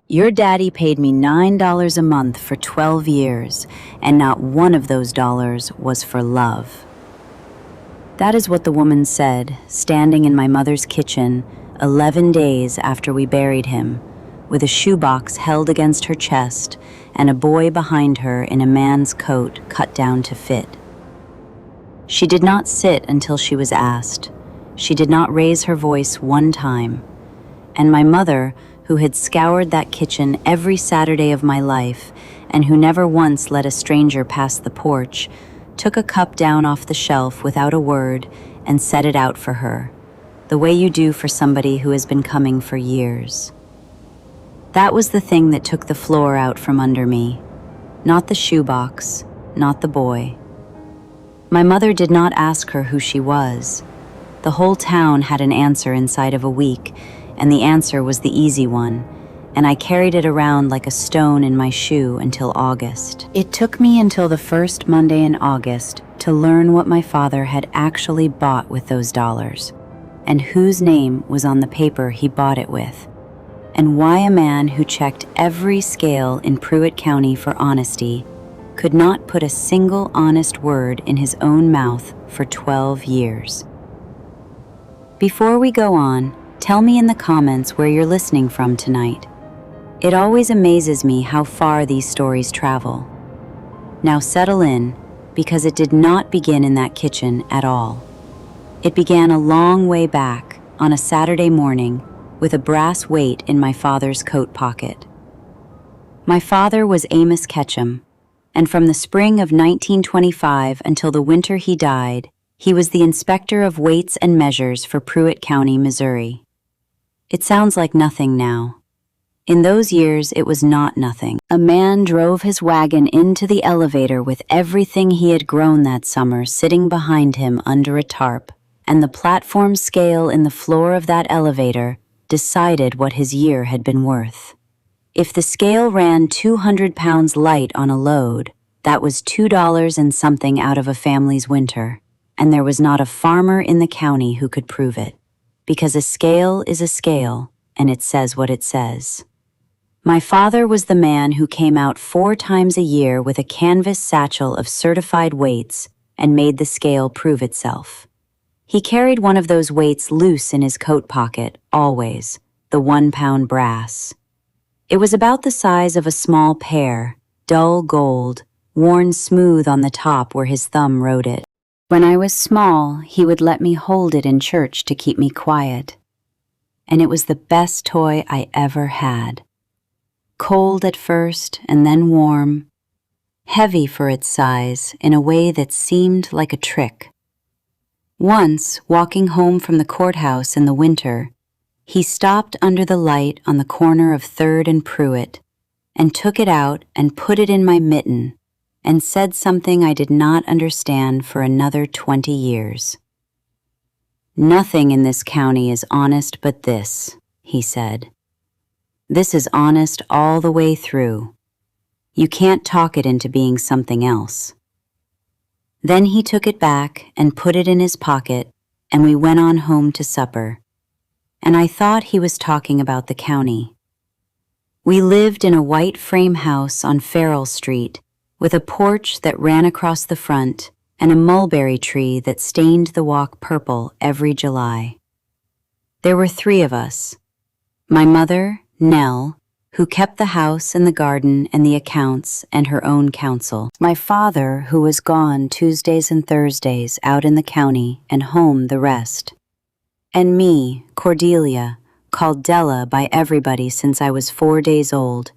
Your daddy paid me $9 a month for 12 years, and not one of those dollars was for love." That is what the woman said, standing in my mother's kitchen 11 days after we buried him, with a shoebox held against her chest and a boy behind her in a man's coat cut down to fit. She did not sit until she was asked. She did not raise her voice one time. And my mother, who had scoured that kitchen every Saturday of my life and who never once let a stranger pass the porch, took a cup down off the shelf without a word and set it out for her, the way you do for somebody who has been coming for years. That was the thing that took the floor out from under me, not the shoebox, not the boy. My mother did not ask her who she was. The whole town had an answer inside of a week, and the answer was the easy one, and I carried it around like a stone in my shoe until August. It took me until the first Monday in August to learn what my father had actually bought with those dollars, and whose name was on the paper he bought it with, and why a man who checked every scale in Pruitt County for honesty could not put a single honest word in his own mouth for 12 years. Before we go on, tell me in the comments where you're listening from tonight. It always amazes me how far these stories travel. Now settle in, because it did not begin in that kitchen at all. It began a long way back, on a Saturday morning, with a brass weight in my father's coat pocket. My father was Amos Ketchum, and from the spring of 1925 until the winter he died, he was the inspector of weights and measures for Pruitt County, Missouri. It sounds like nothing now. In those years, it was not nothing. A man drove his wagon into the elevator with everything he had grown that summer sitting behind him under a tarp, and the platform scale in the floor of that elevator decided what his year had been worth. If the scale ran 200 pounds light on a load, that was $2 and something out of a family's winter, and there was not a farmer in the county who could prove it. Because a scale is a scale, and it says what it says. My father was the man who came out 4 times a year with a canvas satchel of certified weights and made the scale prove itself. He carried one of those weights loose in his coat pocket, always, the 1-pound brass. It was about the size of a small pear, dull gold, worn smooth on the top where his thumb rode it. When I was small, he would let me hold it in church to keep me quiet. And it was the best toy I ever had. Cold at first and then warm, heavy for its size in a way that seemed like a trick. Once, walking home from the courthouse in the winter, he stopped under the light on the corner of 3rd and Pruitt and took it out and put it in my mitten and said something I did not understand for another 20 years. "Nothing in this county is honest but this," he said. "This is honest all the way through. You can't talk it into being something else." Then he took it back and put it in his pocket, and we went on home to supper. And I thought he was talking about the county. We lived in a white frame house on Farrell Street, with a porch that ran across the front and a mulberry tree that stained the walk purple every July. There were 3 of us. My mother, Nell, who kept the house and the garden and the accounts and her own counsel. My father, who was gone Tuesdays and Thursdays out in the county and home the rest. And me, Cordelia, called Della by everybody since I was 4 days old,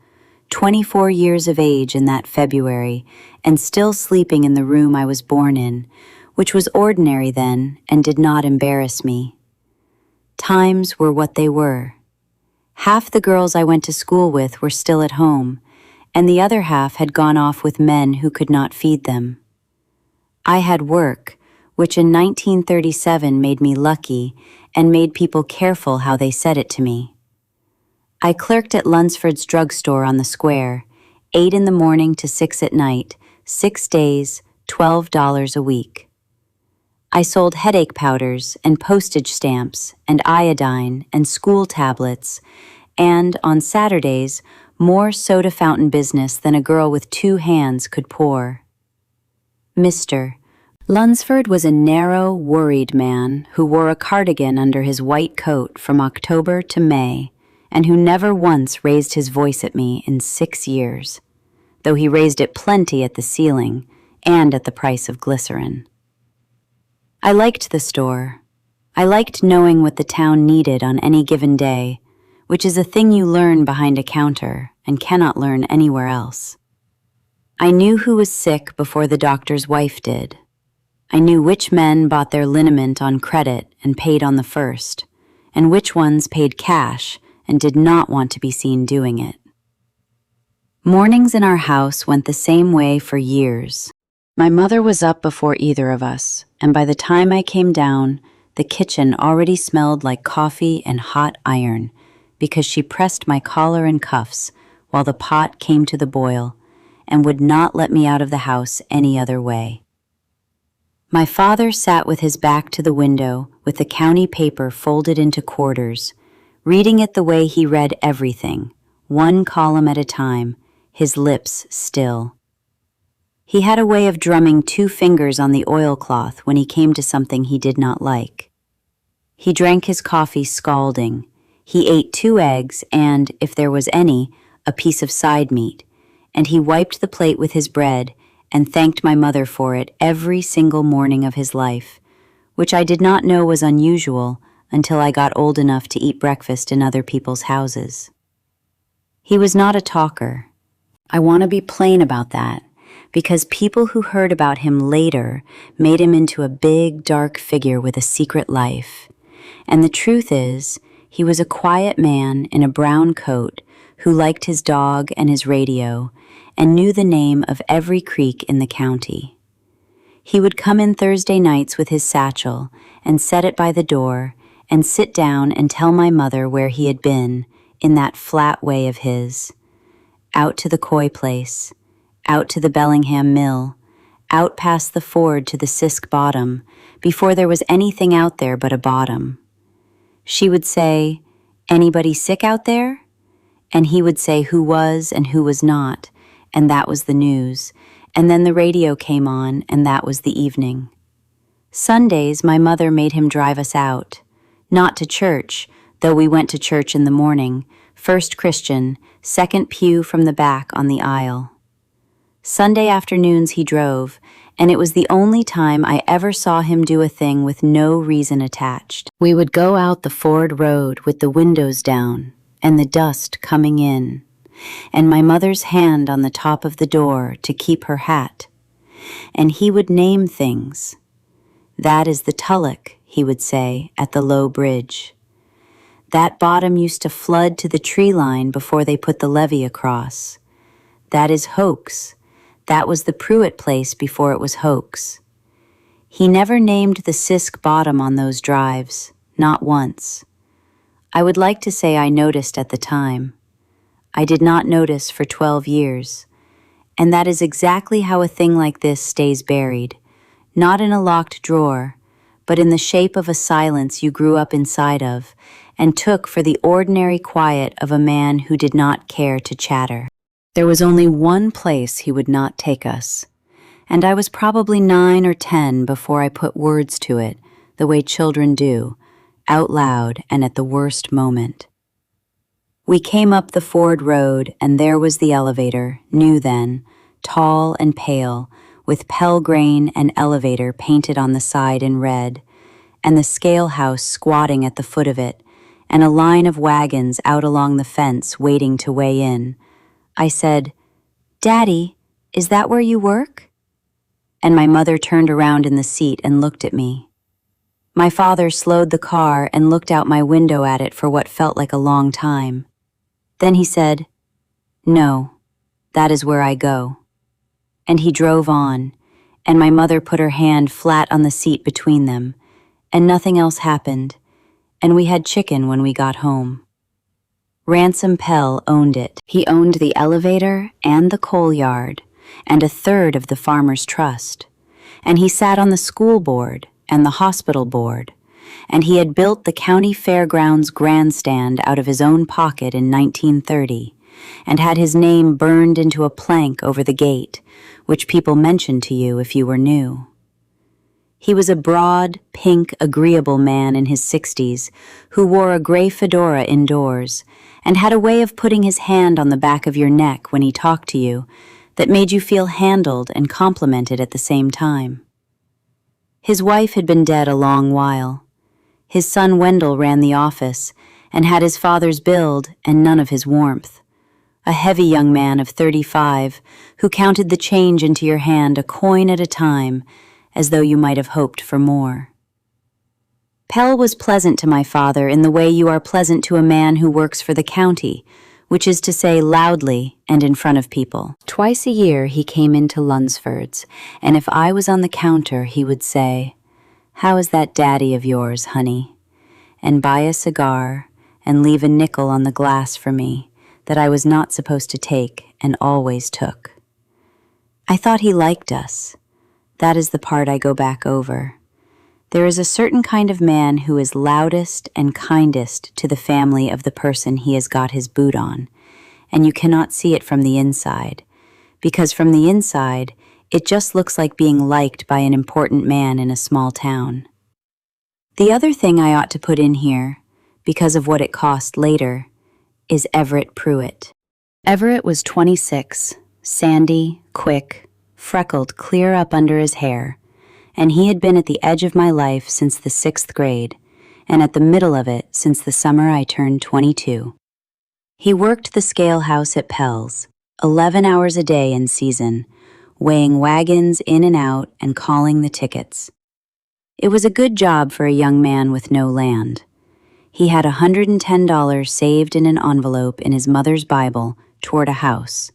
24 years of age in that February, and still sleeping in the room I was born in, which was ordinary then and did not embarrass me. Times were what they were. Half the girls I went to school with were still at home, and the other half had gone off with men who could not feed them. I had work, which in 1937 made me lucky and made people careful how they said it to me. I clerked at Lunsford's drugstore on the square, 8 in the morning to 6 at night, 6 days, $12 a week. I sold headache powders and postage stamps and iodine and school tablets and, on Saturdays, more soda fountain business than a girl with 2 hands could pour. Mr. Lunsford was a narrow, worried man who wore a cardigan under his white coat from October to May, and who never once raised his voice at me in 6 years, though he raised it plenty at the ceiling and at the price of glycerin. I liked the store. I liked knowing what the town needed on any given day, which is a thing you learn behind a counter and cannot learn anywhere else. I knew who was sick before the doctor's wife did. I knew which men bought their liniment on credit and paid on the first, and which ones paid cash and did not want to be seen doing it. Mornings in our house went the same way for years. My mother was up before either of us, and by the time I came down, the kitchen already smelled like coffee and hot iron, because she pressed my collar and cuffs while the pot came to the boil and would not let me out of the house any other way. My father sat with his back to the window with the county paper folded into quarters, reading it the way he read everything, 1 column at a time, his lips still. He had a way of drumming 2 fingers on the oilcloth when he came to something he did not like. He drank his coffee scalding. He ate 2 eggs and, if there was any, a piece of side meat, and he wiped the plate with his bread and thanked my mother for it every single morning of his life, which I did not know was unusual until I got old enough to eat breakfast in other people's houses. He was not a talker. I want to be plain about that, because people who heard about him later made him into a big, dark figure with a secret life. And the truth is, he was a quiet man in a brown coat who liked his dog and his radio and knew the name of every creek in the county. He would come in Thursday nights with his satchel and set it by the door and sit down and tell my mother where he had been in that flat way of his. Out to the Coy place, out to the Bellingham Mill, out past the ford to the Sisk Bottom, before there was anything out there but a bottom. She would say, "Anybody sick out there?" And he would say who was and who was not, and that was the news. And then the radio came on, and that was the evening. Sundays, my mother made him drive us out. Not to church, though we went to church in the morning, first Christian, second pew from the back on the aisle. Sunday afternoons he drove, and it was the only time I ever saw him do a thing with no reason attached. We would go out the Ford Road with the windows down and the dust coming in, and my mother's hand on the top of the door to keep her hat. And he would name things. "That is the Tulloch," he would say, at the low bridge. "That bottom used to flood to the tree line before they put the levee across. That is Hoax. That was the Pruitt place before it was Hoax." He never named the Sisk Bottom on those drives, not once. I would like to say I noticed at the time. I did not notice for 12 years. And that is exactly how a thing like this stays buried, not in a locked drawer, but in the shape of a silence you grew up inside of and took for the ordinary quiet of a man who did not care to chatter. There was only one place he would not take us, and I was probably 9 or 10 before I put words to it, the way children do, out loud and at the worst moment. We came up the Ford Road, and there was the elevator, new then, tall and pale, with Pelgrain and elevator painted on the side in red, and the scale house squatting at the foot of it, and a line of wagons out along the fence waiting to weigh in. I said, "Daddy, is that where you work?" And my mother turned around in the seat and looked at me. My father slowed the car and looked out my window at it for what felt like a long time. Then he said, "No, that is where I go." And he drove on, and my mother put her hand flat on the seat between them, and nothing else happened, and we had chicken when we got home. Ransom Pell owned it. He owned the elevator and the coal yard, and a third of the Farmers' Trust, and he sat on the school board and the hospital board, and he had built the county fairgrounds grandstand out of his own pocket in 1930, and had his name burned into a plank over the gate, which people mentioned to you if you were new. He was a broad, pink, agreeable man in his 60s who wore a gray fedora indoors and had a way of putting his hand on the back of your neck when he talked to you that made you feel handled and complimented at the same time. His wife had been dead a long while. His son Wendell ran the office and had his father's build and none of his warmth. A heavy young man of 35 who counted the change into your hand a coin at a time, as though you might have hoped for more. Pell was pleasant to my father in the way you are pleasant to a man who works for the county, which is to say loudly and in front of people. Twice a year he came into Lunsford's, and if I was on the counter, he would say, "How is that daddy of yours, honey?" and buy a cigar and leave a nickel on the glass for me that I was not supposed to take and always took. I thought he liked us. That is the part I go back over. There is a certain kind of man who is loudest and kindest to the family of the person he has got his boot on, and you cannot see it from the inside, because from the inside, it just looks like being liked by an important man in a small town. The other thing I ought to put in here, because of what it cost later, is Everett Pruitt. Everett was 26, sandy, quick, freckled clear up under his hair, and he had been at the edge of my life since the 6th grade, and at the middle of it since the summer I turned 22. He worked the scale house at Pell's, 11 hours a day in season, weighing wagons in and out and calling the tickets. It was a good job for a young man with no land. He had $110 saved in an envelope in his mother's Bible toward a house,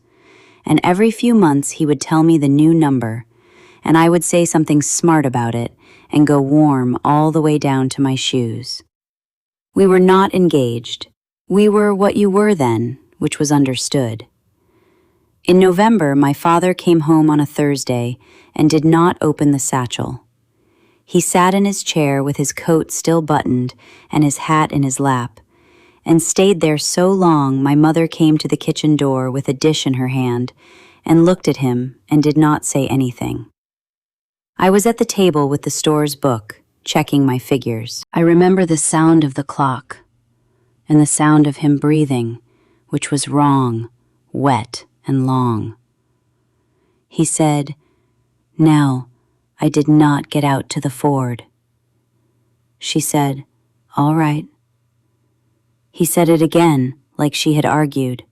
and every few months he would tell me the new number, and I would say something smart about it and go warm all the way down to my shoes. We were not engaged. We were what you were then, which was understood. In November, my father came home on a Thursday and did not open the satchel. He sat in his chair with his coat still buttoned and his hat in his lap, and stayed there so long my mother came to the kitchen door with a dish in her hand and looked at him and did not say anything. I was at the table with the store's book, checking my figures. I remember the sound of the clock and the sound of him breathing, which was wrong, wet, and long. He said, "Nell, I did not get out to the ford." She said, "All right." He said it again, like she had argued.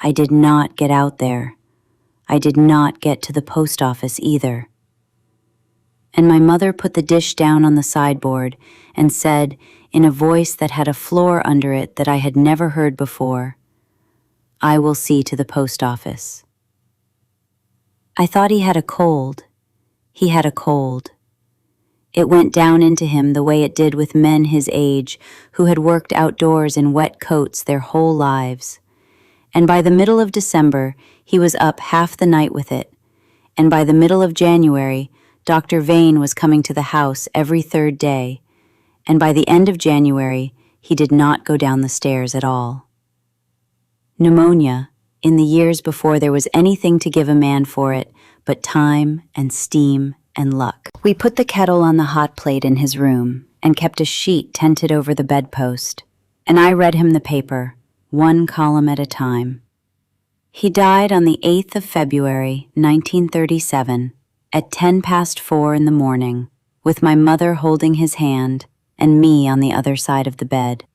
"I did not get out there. I did not get to the post office either." And my mother put the dish down on the sideboard and said, in a voice that had a floor under it that I had never heard before, "I will see to the post office." I thought he had a cold. He had a cold. It went down into him the way it did with men his age who had worked outdoors in wet coats their whole lives. And by the middle of December, he was up half the night with it. And by the middle of January, Dr. Vane was coming to the house every 3rd day. And by the end of January, he did not go down the stairs at all. Pneumonia, in the years before there was anything to give a man for it but time and steam and luck. We put the kettle on the hot plate in his room and kept a sheet tented over the bedpost, and I read him the paper, one column at a time. He died on the 8th of February, 1937, at 4:10 in the morning, with my mother holding his hand and me on the other side of the bed.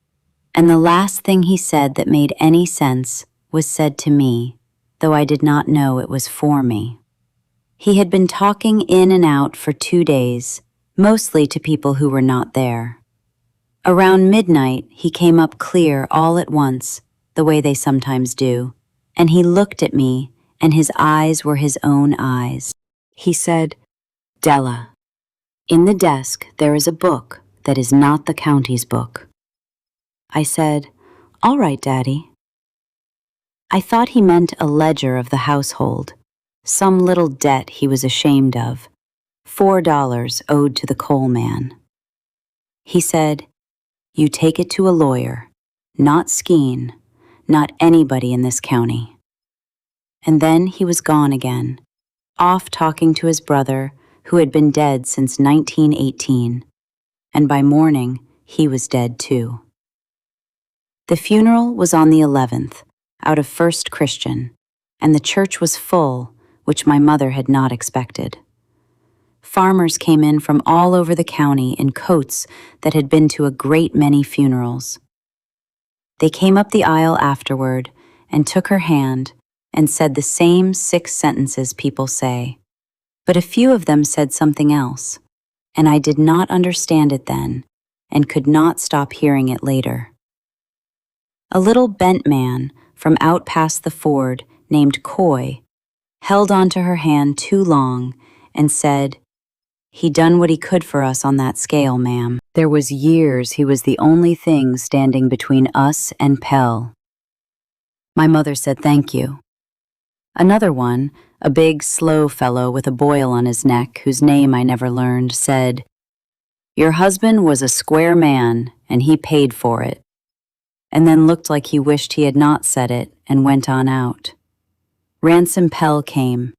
And the last thing he said that made any sense was said to me, though I did not know it was for me. He had been talking in and out for 2 days, mostly to people who were not there. Around midnight, he came up clear all at once, the way they sometimes do, and he looked at me, and his eyes were his own eyes. He said, "Della, in the desk there is a book that is not the county's book." I said, "All right, Daddy." I thought he meant a ledger of the household, some little debt he was ashamed of, $4 owed to the coal man. He said, "You take it to a lawyer, not Skeen, not anybody in this county." And then he was gone again, off talking to his brother, who had been dead since 1918, and by morning he was dead too. The funeral was on the 11th, out of First Christian, and the church was full, which my mother had not expected. Farmers came in from all over the county in coats that had been to a great many funerals. They came up the aisle afterward and took her hand and said the same 6 sentences people say, but a few of them said something else, and I did not understand it then and could not stop hearing it later. A little bent man from out past the ford named Coy held onto her hand too long and said, "He done what he could for us on that scale, ma'am. There was years he was the only thing standing between us and Pell." My mother said thank you. Another one, a big, slow fellow with a boil on his neck whose name I never learned, said, "Your husband was a square man, and he paid for it," and then looked like he wished he had not said it and went on out. Ransom Pell came.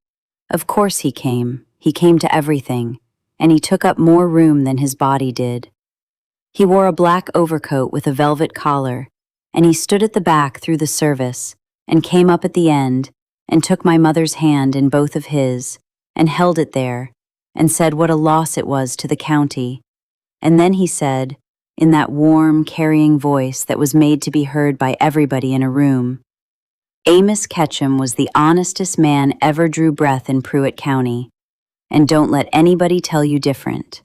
Of course he came. He came to everything, and he took up more room than his body did. He wore a black overcoat with a velvet collar, and he stood at the back through the service and came up at the end and took my mother's hand in both of his and held it there and said what a loss it was to the county. And then he said, in that warm, carrying voice that was made to be heard by everybody in a room, "Amos Ketchum was the honestest man ever drew breath in Pruitt County, and don't let anybody tell you different."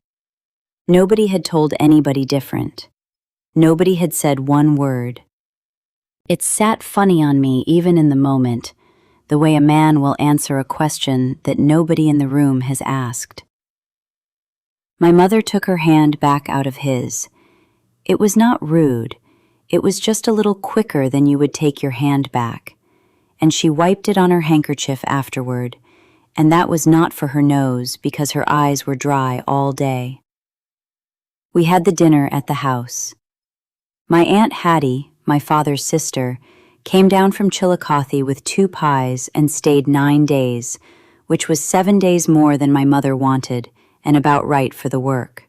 Nobody had told anybody different. Nobody had said one word. It sat funny on me even in the moment, the way a man will answer a question that nobody in the room has asked. My mother took her hand back out of his. It was not rude. It was just a little quicker than you would take your hand back, and she wiped it on her handkerchief afterward, and that was not for her nose because her eyes were dry all day. We had the dinner at the house. My Aunt Hattie, my father's sister, came down from Chillicothe with 2 pies and stayed 9 days, which was 7 days more than my mother wanted and about right for the work.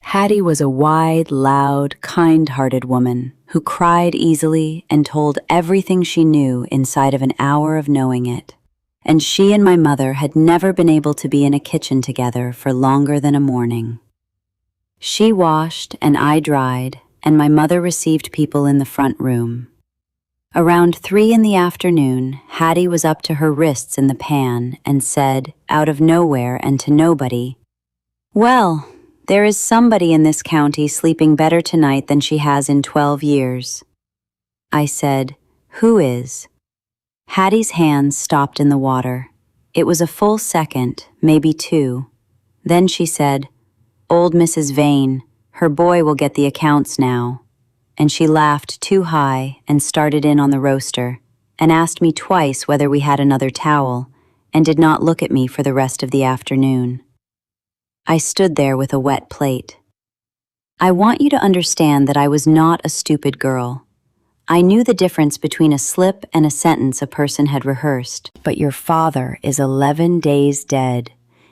Hattie was a wide, loud, kind-hearted woman who cried easily and told everything she knew inside of an hour of knowing it, and she and my mother had never been able to be in a kitchen together for longer than a morning. She washed and I dried, and my mother received people in the front room. Around 3 in the afternoon, Hattie was up to her wrists in the pan and said, out of nowhere and to nobody, "Well, there is somebody in this county sleeping better tonight than she has in 12 years. I said, "Who is?" Hattie's hands stopped in the water. It was a full second, maybe 2. Then she said, "Old Mrs. Vane, her boy will get the accounts now." And she laughed too high and started in on the roaster and asked me twice whether we had another towel and did not look at me for the rest of the afternoon. I stood there with a wet plate. I want you to understand that I was not a stupid girl. I knew the difference between a slip and a sentence a person had rehearsed. But your father is 11 days dead,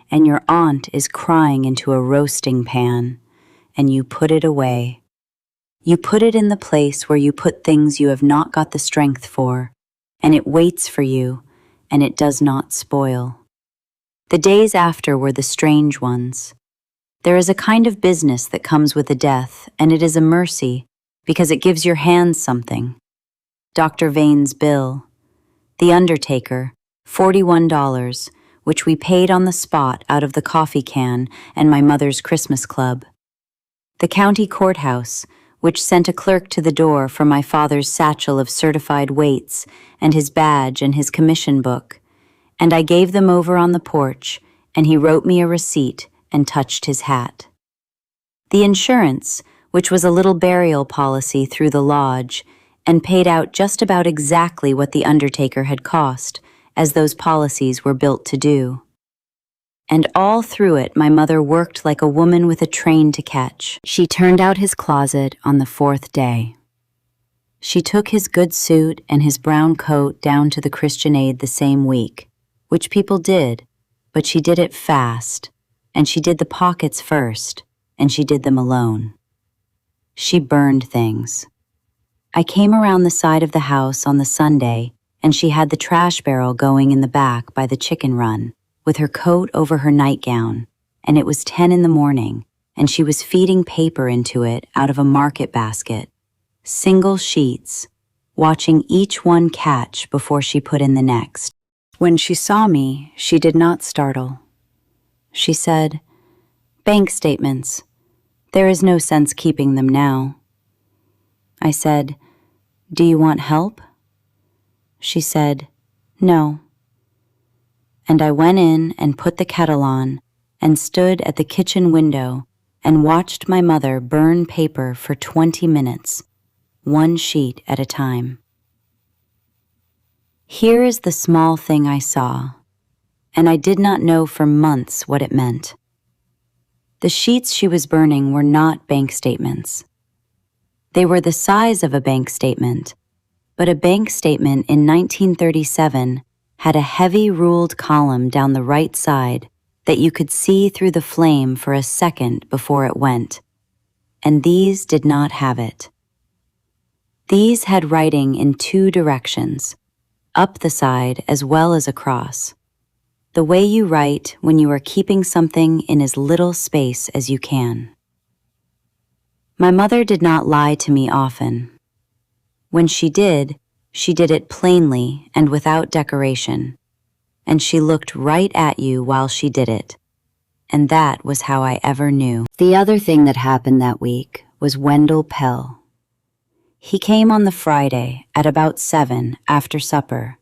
and your aunt is crying into a roasting pan, and you put it away. You put it in the place where you put things you have not got the strength for, and it waits for you, and it does not spoil. The days after were the strange ones. There is a kind of business that comes with a death, and it is a mercy, because it gives your hands something. Dr. Vane's bill. The undertaker, $41, which we paid on the spot out of the coffee can and my mother's Christmas club. The county courthouse, which sent a clerk to the door for my father's satchel of certified weights and his badge and his commission book, and I gave them over on the porch, and he wrote me a receipt and touched his hat. The insurance, which was a little burial policy through the lodge, and paid out just about exactly what the undertaker had cost, as those policies were built to do. And all through it, my mother worked like a woman with a train to catch. She turned out his closet on the 4th day. She took his good suit and his brown coat down to the Christian Aid the same week, which people did, but she did it fast, and she did the pockets first, and she did them alone. She burned things. I came around the side of the house on the Sunday, and she had the trash barrel going in the back by the chicken run, with her coat over her nightgown, and it was 10 in the morning, and she was feeding paper into it out of a market basket, single sheets, watching each one catch before she put in the next. When she saw me, she did not startle. She said, "Bank statements. There is no sense keeping them now." I said, "Do you want help?" She said, "No." And I went in and put the kettle on and stood at the kitchen window and watched my mother burn paper for 20 minutes, one sheet at a time. Here is the small thing I saw, and I did not know for months what it meant. The sheets she was burning were not bank statements. They were the size of a bank statement, but a bank statement in 1937 had a heavy ruled column down the right side that you could see through the flame for a second before it went, and these did not have it. These had writing in 2 directions, up the side as well as across, the way you write when you are keeping something in as little space as you can. My mother did not lie to me often. When she did it plainly and without decoration, and she looked right at you while she did it, and that was how I ever knew. The other thing that happened that week was Wendell Pell. He came on the Friday at about 7 after supper,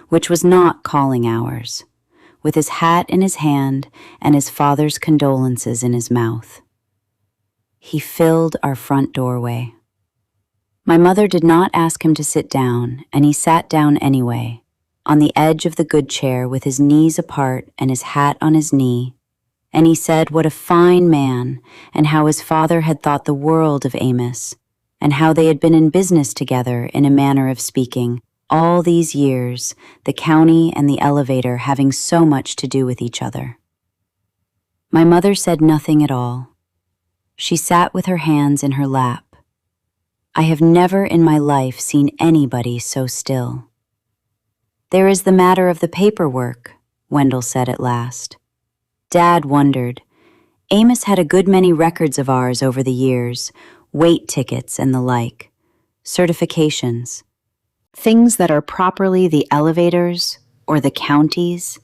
which was not calling hours, with his hat in his hand and his father's condolences in his mouth. He filled our front doorway. My mother did not ask him to sit down, and he sat down anyway, on the edge of the good chair with his knees apart and his hat on his knee, and he said what a fine man and how his father had thought the world of Amos, and how they had been in business together, in a manner of speaking, all these years, the county and the elevator having so much to do with each other. My mother said nothing at all. She sat with her hands in her lap. I have never in my life seen anybody so still. "There is the matter of the paperwork," Wendell said at last. Dad wondered. Amos had a good many records of ours over the years, weight tickets and the like, certifications, things that are properly the elevators or the county's,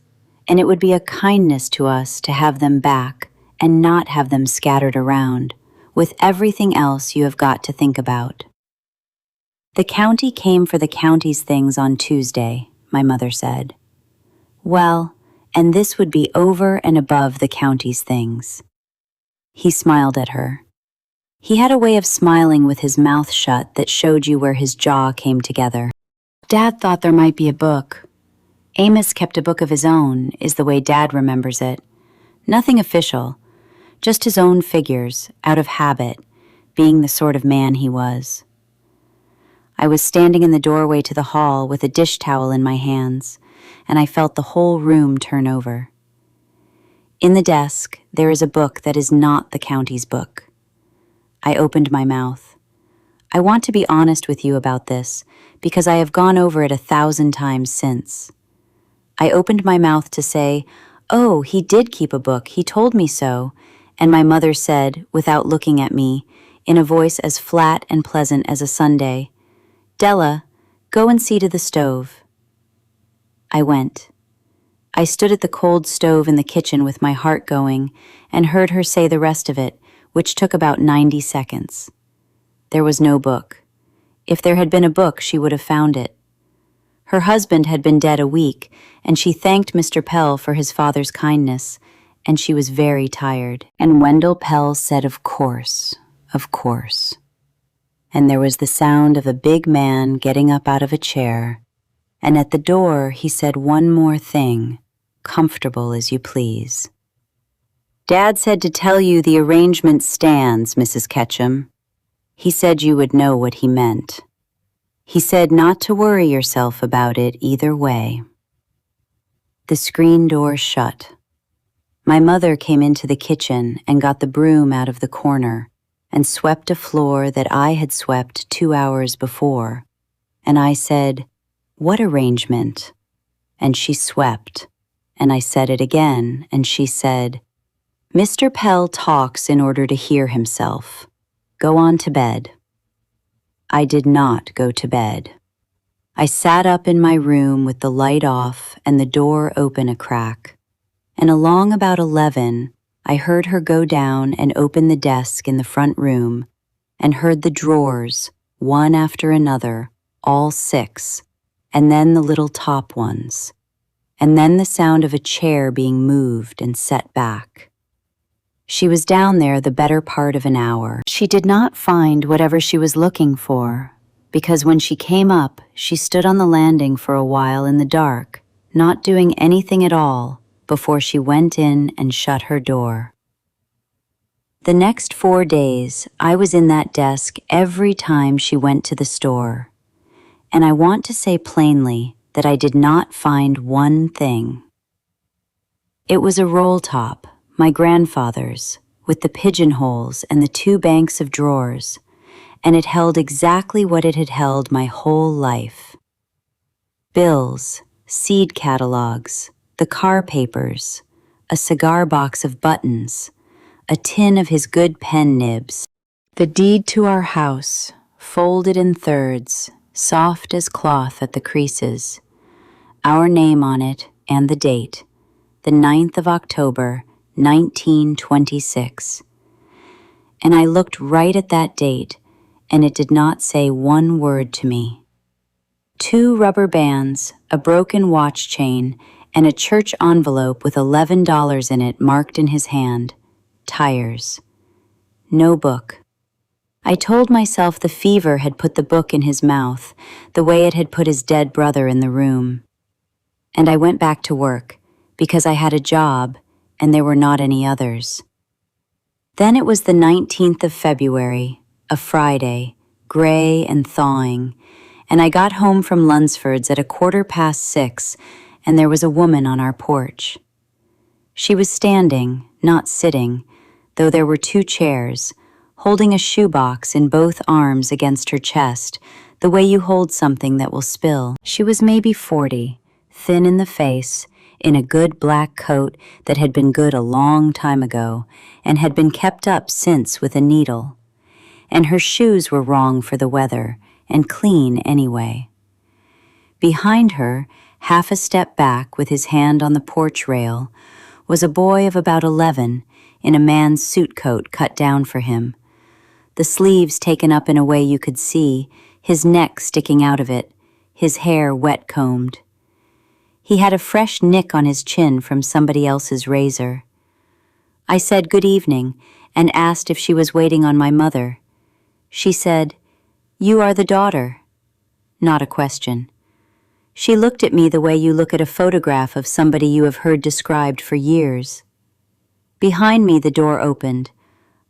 and it would be a kindness to us to have them back and not have them scattered around, with everything else you have got to think about. The county came for the county's things on Tuesday, my mother said. Well, and this would be over and above the county's things. He smiled at her. He had a way of smiling with his mouth shut that showed you where his jaw came together. Dad thought there might be a book. Amos kept a book of his own, is the way Dad remembers it. Nothing official, just his own figures, out of habit, being the sort of man he was. I was standing in the doorway to the hall with a dish towel in my hands, and I felt the whole room turn over. In the desk, there is a book that is not the county's book. I opened my mouth. I want to be honest with you about this, because I have gone over it 1,000 times since. I opened my mouth to say, "Oh, he did keep a book, he told me so," and my mother said, without looking at me, in a voice as flat and pleasant as a Sunday, "Della, go and see to the stove." I went. I stood at the cold stove in the kitchen with my heart going and heard her say the rest of it, which took about 90 seconds. There was no book. If there had been a book, she would have found it. Her husband had been dead a week, and she thanked Mr. Pell for his father's kindness, and she was very tired. And Wendell Pell said, of course. And there was the sound of a big man getting up out of a chair, and at the door he said one more thing, comfortable as you please. Dad said to tell you the arrangement stands, Mrs. Ketchum. He said you would know what he meant. He said not to worry yourself about it either way. The screen door shut. My mother came into the kitchen and got the broom out of the corner and swept a floor that I had swept 2 hours before. And I said, "What arrangement?" And she swept. And I said it again, and she said, "Mr. Pell talks in order to hear himself. Go on to bed." I did not go to bed. I sat up in my room with the light off and the door open a crack. And along about 11, I heard her go down and open the desk in the front room and heard the drawers, one after another, all 6, and then the little top ones, and then the sound of a chair being moved and set back. She was down there the better part of an hour. She did not find whatever she was looking for, because when she came up, she stood on the landing for a while in the dark, not doing anything at all, before she went in and shut her door. The next 4 days, I was in that desk every time she went to the store, and I want to say plainly that I did not find one thing. It was a roll top, my grandfather's, with the pigeonholes and the 2 banks of drawers, and it held exactly what it had held my whole life. Bills, seed catalogs, the car papers, a cigar box of buttons, a tin of his good pen nibs, the deed to our house, folded in thirds, soft as cloth at the creases, our name on it and the date, the 9th of October, 1926. And I looked right at that date, and it did not say one word to me. 2 rubber bands, a broken watch chain, and a church envelope with $11 in it marked in his hand. Tires. No book. I told myself the fever had put the book in his mouth, the way it had put his dead brother in the room. And I went back to work, because I had a job, and there were not any others. Then it was the 19th of February, a Friday, gray and thawing, and I got home from Lunsford's at 6:15, and there was a woman on our porch. She was standing, not sitting, though there were 2 chairs, holding a shoebox in both arms against her chest, the way you hold something that will spill. She was maybe 40, thin in the face, in a good black coat that had been good a long time ago and had been kept up since with a needle. And her shoes were wrong for the weather and clean anyway. Behind her, half a step back with his hand on the porch rail, was a boy of about 11 in a man's suit coat cut down for him, the sleeves taken up in a way you could see, his neck sticking out of it, his hair wet-combed. He had a fresh nick on his chin from somebody else's razor. I said good evening and asked if she was waiting on my mother. She said, "You are the daughter." Not a question. She looked at me the way you look at a photograph of somebody you have heard described for years. Behind me the door opened.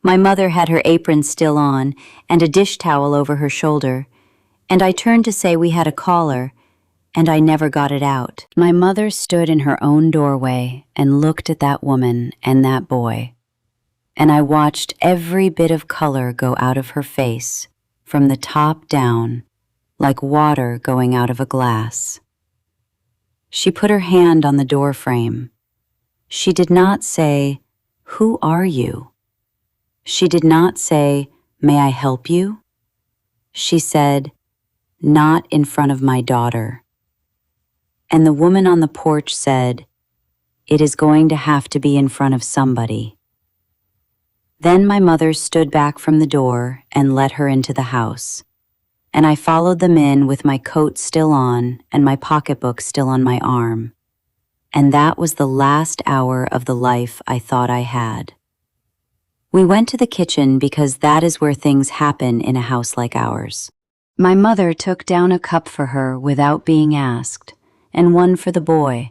My mother had her apron still on and a dish towel over her shoulder, and I turned to say we had a caller, and I never got it out. My mother stood in her own doorway and looked at that woman and that boy, and I watched every bit of color go out of her face, from the top down, like water going out of a glass. She put her hand on the door frame. She did not say, "Who are you?" She did not say, "May I help you?" She said, "Not in front of my daughter." And the woman on the porch said, "It is going to have to be in front of somebody." Then my mother stood back from the door and let her into the house, and I followed them in with my coat still on and my pocketbook still on my arm. And that was the last hour of the life I thought I had. We went to the kitchen because that is where things happen in a house like ours. My mother took down a cup for her without being asked, and one for the boy,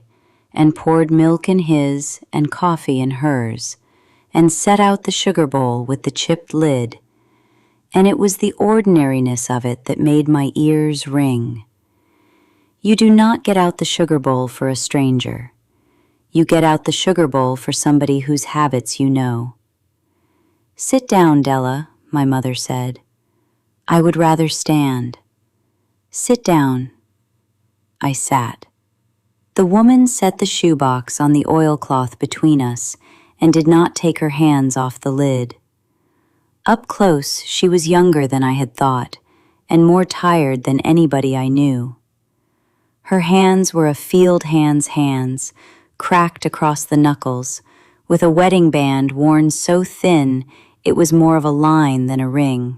and poured milk in his and coffee in hers, and set out the sugar bowl with the chipped lid, and it was the ordinariness of it that made my ears ring. You do not get out the sugar bowl for a stranger. You get out the sugar bowl for somebody whose habits you know. "Sit down, Della," my mother said. "I would rather stand." "Sit down." I sat. The woman set the shoebox on the oilcloth between us and did not take her hands off the lid. Up close, she was younger than I had thought, and more tired than anybody I knew. Her hands were a field hand's hands, cracked across the knuckles, with a wedding band worn so thin it was more of a line than a ring.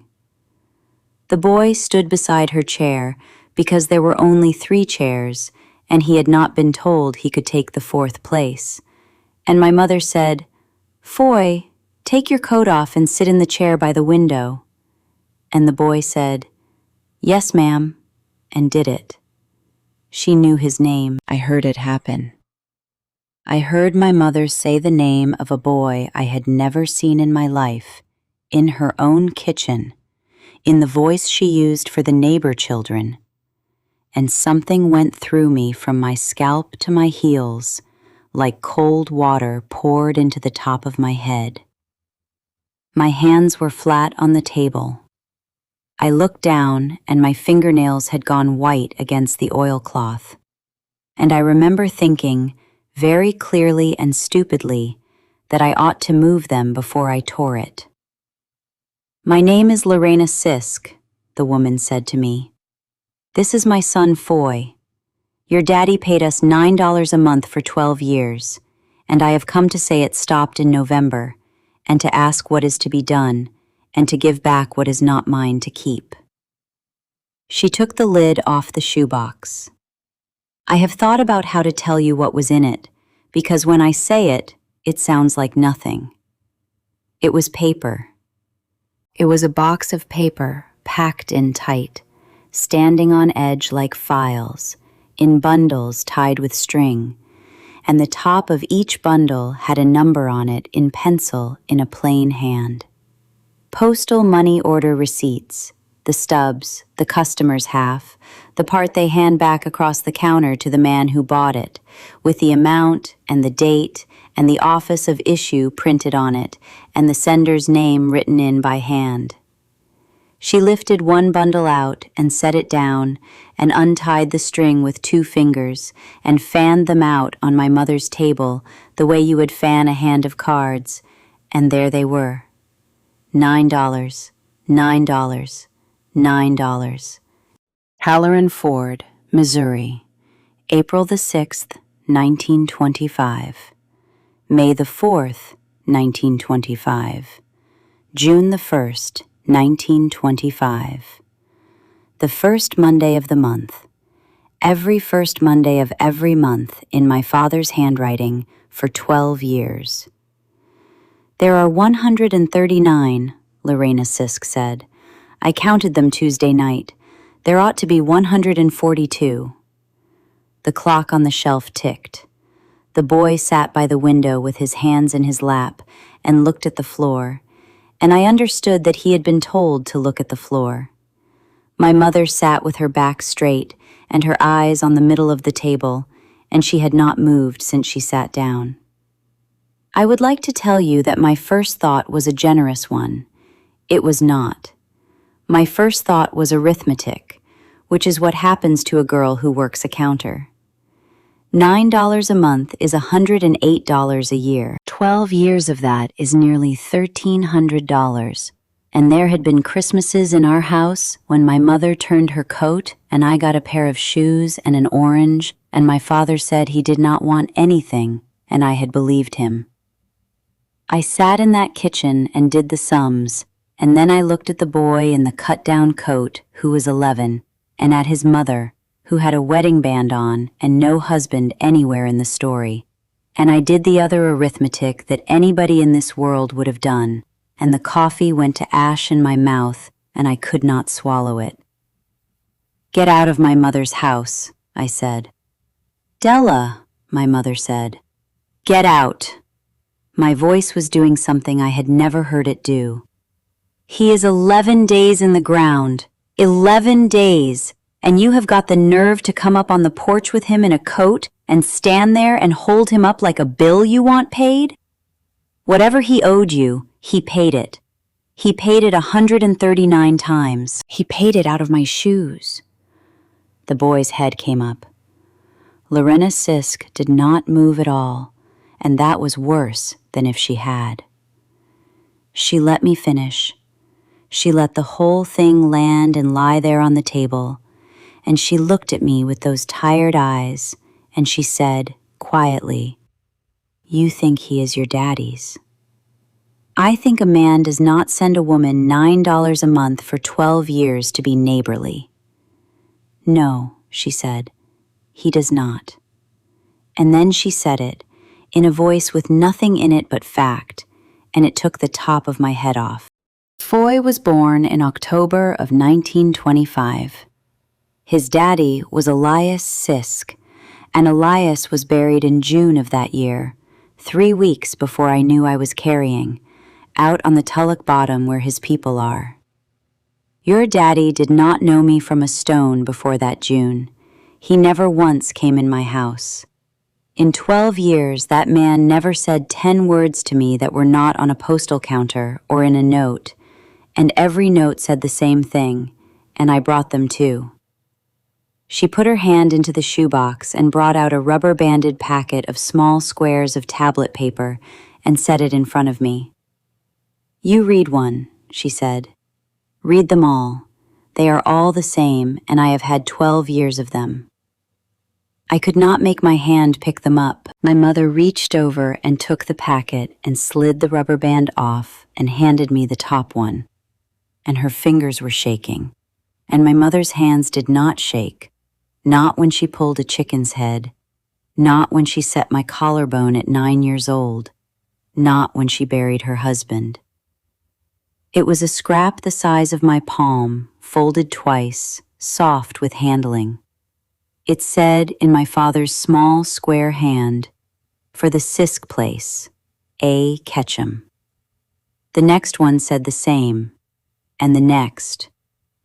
The boy stood beside her chair because there were only 3 chairs, and he had not been told he could take the 4th place. And my mother said, "Foy, take your coat off and sit in the chair by the window." And the boy said, "Yes, ma'am," and did it. She knew his name. I heard it happen. I heard my mother say the name of a boy I had never seen in my life, in her own kitchen, in the voice she used for the neighbor children, and something went through me from my scalp to my heels, like cold water poured into the top of my head. My hands were flat on the table. I looked down, and my fingernails had gone white against the oilcloth. And I remember thinking, very clearly and stupidly, that I ought to move them before I tore it. "My name is Lorena Sisk," the woman said to me. "This is my son Foy. Your daddy paid us $9 a month for 12 years, and I have come to say it stopped in November, and to ask what is to be done, and to give back what is not mine to keep." She took the lid off the shoebox. I have thought about how to tell you what was in it, because when I say it, it sounds like nothing. It was paper. It was a box of paper, packed in tight, standing on edge like files, in bundles tied with string, and the top of each bundle had a number on it in pencil in a plain hand. Postal money order receipts, the stubs, the customer's half, the part they hand back across the counter to the man who bought it, with the amount and the date and the office of issue printed on it, and the sender's name written in by hand. She lifted one bundle out and set it down and untied the string with 2 fingers and fanned them out on my mother's table the way you would fan a hand of cards, and there they were. $9, $9, $9. Halloran Ford, Missouri, April the 6th, 1925. May the 4th, 1925. June the 1st, 1925. The first Monday of the month. Every first Monday of every month in my father's handwriting for 12 years. "There are 139, Lorena Sisk said. "I counted them Tuesday night. There ought to be 142. The clock on the shelf ticked. The boy sat by the window with his hands in his lap and looked at the floor, and I understood that he had been told to look at the floor. My mother sat with her back straight and her eyes on the middle of the table, and she had not moved since she sat down. I would like to tell you that my first thought was a generous one. It was not. My first thought was arithmetic, which is what happens to a girl who works a counter. $9 a month is $108 a year. 12 years of that is nearly $1,300. And there had been Christmases in our house when my mother turned her coat and I got a pair of shoes and an orange, and my father said he did not want anything, and I had believed him. I sat in that kitchen and did the sums, and then I looked at the boy in the cut-down coat, who was 11, and at his mother, who had a wedding band on and no husband anywhere in the story. And I did the other arithmetic that anybody in this world would have done, and the coffee went to ash in my mouth, and I could not swallow it. "Get out of my mother's house," I said. "Della," my mother said. "Get out." My voice was doing something I had never heard it do. "He is 11 days in the ground. 11 days. And you have got the nerve to come up on the porch with him in a coat and stand there and hold him up like a bill you want paid? Whatever he owed you, he paid it. He paid it 139 times. He paid it out of my shoes." The boy's head came up. Lorena Sisk did not move at all, and that was worse than if she had. She let me finish. She let the whole thing land and lie there on the table, and she looked at me with those tired eyes, and she said, quietly, "You think he is your daddy's. I think a man does not send a woman $9 a month for 12 years to be neighborly." "No," she said, "he does not." And then she said it, in a voice with nothing in it but fact, and it took the top of my head off. Foy was born in October of 1925. His daddy was Elias Sisk, and Elias was buried in June of that year, 3 weeks before I knew I was carrying, out on the Tulloch Bottom where his people are. Your daddy did not know me from a stone before that June. He never once came in my house. In 12 years, that man never said 10 words to me that were not on a postal counter or in a note, and every note said the same thing, and I brought them too. She put her hand into the shoebox and brought out a rubber-banded packet of small squares of tablet paper and set it in front of me. "You read one," she said. "Read them all. They are all the same, and I have had 12 years of them." I could not make my hand pick them up. My mother reached over and took the packet and slid the rubber band off and handed me the top one. And her fingers were shaking. And my mother's hands did not shake, not when she pulled a chicken's head, not when she set my collarbone at 9 years old, not when she buried her husband. It was a scrap the size of my palm, folded twice, soft with handling. It said in my father's small square hand, "For the Sisk place, A. Ketchum." The next one said the same, and the next,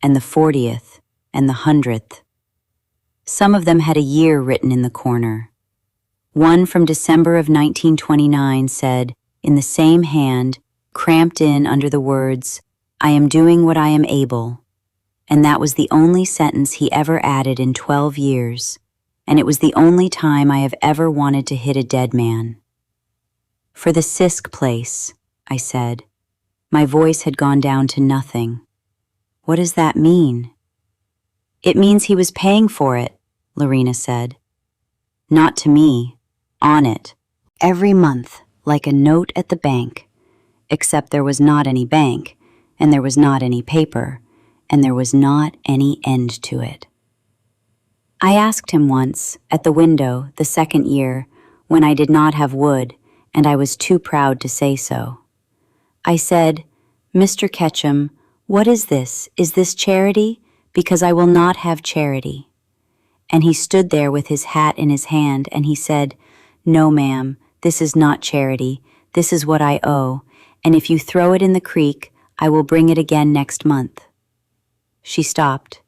and the 40th, and the 100th. Some of them had a year written in the corner. One from December of 1929 said, in the same hand, cramped in under the words, "I am doing what I am able." And that was the only sentence he ever added in 12 years, and it was the only time I have ever wanted to hit a dead man. "For the Sisk place," I said. My voice had gone down to nothing. "What does that mean?" "It means he was paying for it," Lorena said. "Not to me, on it, every month, like a note at the bank, except there was not any bank, and there was not any paper, and there was not any end to it." I asked him once, at the window, the second year, when I did not have wood, and I was too proud to say so. I said, "Mr. Ketchum, what is this? Is this charity? Because I will not have charity." And he stood there with his hat in his hand, and he said, "No, ma'am, this is not charity. This is what I owe, and if you throw it in the creek, I will bring it again next month." She stopped.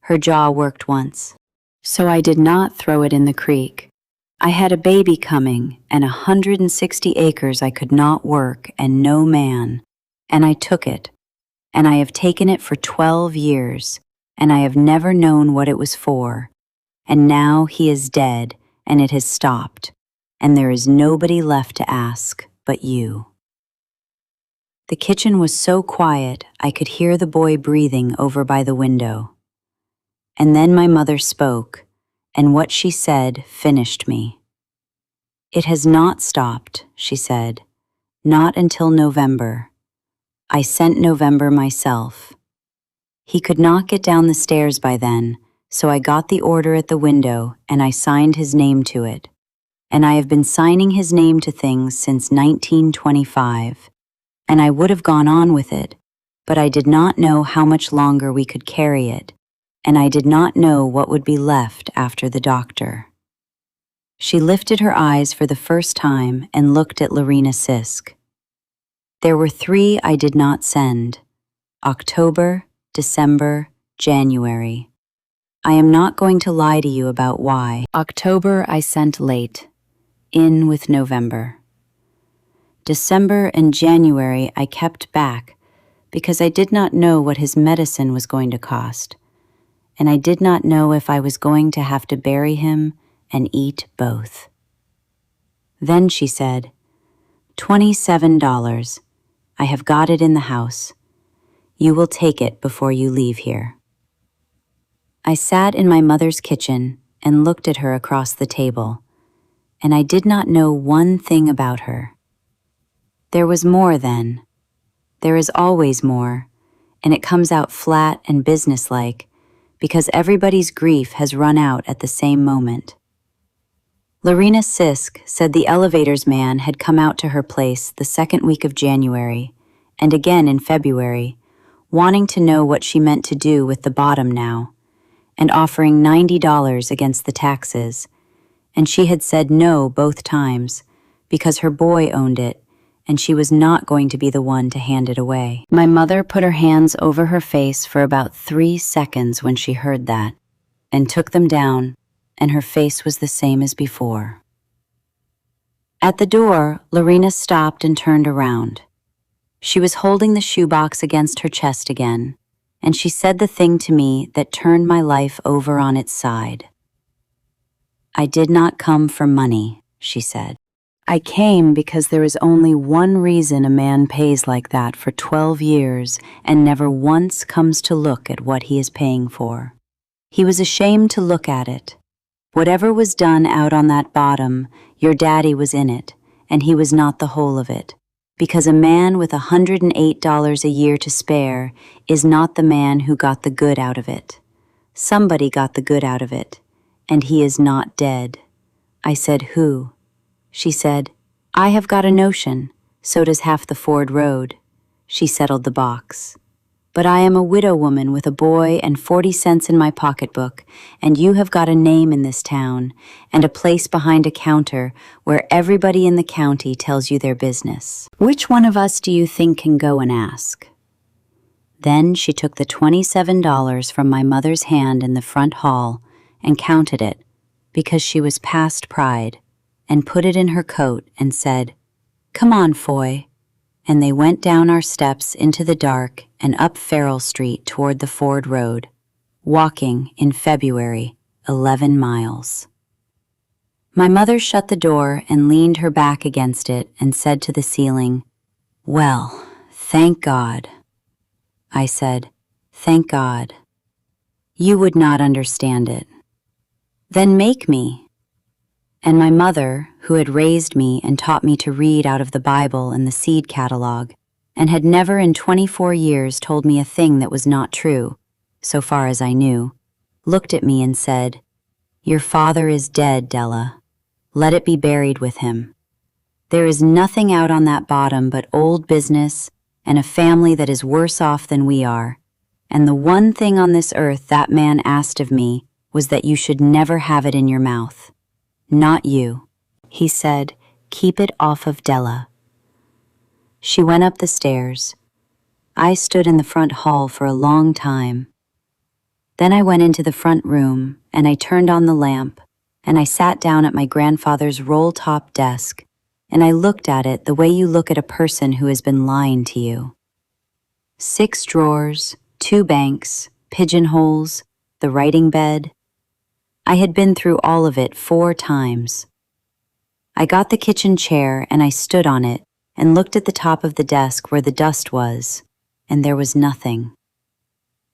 Her jaw worked once. So I did not throw it in the creek. I had a baby coming, and 160 acres I could not work, and no man, and I took it, and I have taken it for 12 years, and I have never known what it was for, and now he is dead, and it has stopped, and there is nobody left to ask but you. The kitchen was so quiet I could hear the boy breathing over by the window. And then my mother spoke, and what she said finished me. "It has not stopped," she said, "not until November. I sent November myself. He could not get down the stairs by then, so I got the order at the window and I signed his name to it. And I have been signing his name to things since 1925. And I would have gone on with it, but I did not know how much longer we could carry it, and I did not know what would be left after the doctor." She lifted her eyes for the first time and looked at Lorena Sisk. There were 3 I did not send: October, December, January. I am not going to lie to you about why. October I sent late, in with November. December and January I kept back because I did not know what his medicine was going to cost, and I did not know if I was going to have to bury him and eat both. Then she said, $27. I have got it in the house. You will take it before you leave here. I sat in my mother's kitchen and looked at her across the table, and I did not know one thing about her. There was more then. There is always more, and it comes out flat and businesslike because everybody's grief has run out at the same moment. Lorena Sisk said the elevators man had come out to her place the 2nd week of January, and again in February, wanting to know what she meant to do with the bottom now, and offering $90 against the taxes, and she had said no both times because her boy owned it, and she was not going to be the one to hand it away. My mother put her hands over her face for about 3 seconds when she heard that, and took them down, and her face was the same as before. At the door, Lorena stopped and turned around. She was holding the shoebox against her chest again, and she said the thing to me that turned my life over on its side. I did not come for money, she said. I came because there is only one reason a man pays like that for 12 years and never once comes to look at what he is paying for. He was ashamed to look at it. Whatever was done out on that bottom, your daddy was in it, and he was not the whole of it, because a man with $108 a year to spare is not the man who got the good out of it. Somebody got the good out of it, and he is not dead. I said, who? She said, I have got a notion, so does half the Ford Road. She settled the box. But I am a widow woman with a boy and 40 cents in my pocketbook, and you have got a name in this town, and a place behind a counter where everybody in the county tells you their business. Which one of us do you think can go and ask? Then she took the $27 from my mother's hand in the front hall and counted it, because she was past pride, and put it in her coat and said, Come on, Foy. And they went down our steps into the dark and up Farrell Street toward the Ford Road, walking, in February, 11 miles. My mother shut the door and leaned her back against it and said to the ceiling, Well, thank God. I said, Thank God. You would not understand it. Then make me. And my mother, who had raised me and taught me to read out of the Bible and the seed catalog, and had never in 24 years told me a thing that was not true, so far as I knew, looked at me and said, Your father is dead, Della. Let it be buried with him. There is nothing out on that bottom but old business and a family that is worse off than we are, and the one thing on this earth that man asked of me was that you should never have it in your mouth. Not you. He said, Keep it off of Della. She went up the stairs. I stood in the front hall for a long time. Then I went into the front room, and I turned on the lamp, and I sat down at my grandfather's roll-top desk, and I looked at it the way you look at a person who has been lying to you. 6 drawers, 2 banks, pigeonholes, the writing bed. I had been through all of it 4 times. I got the kitchen chair and I stood on it and looked at the top of the desk where the dust was, and there was nothing.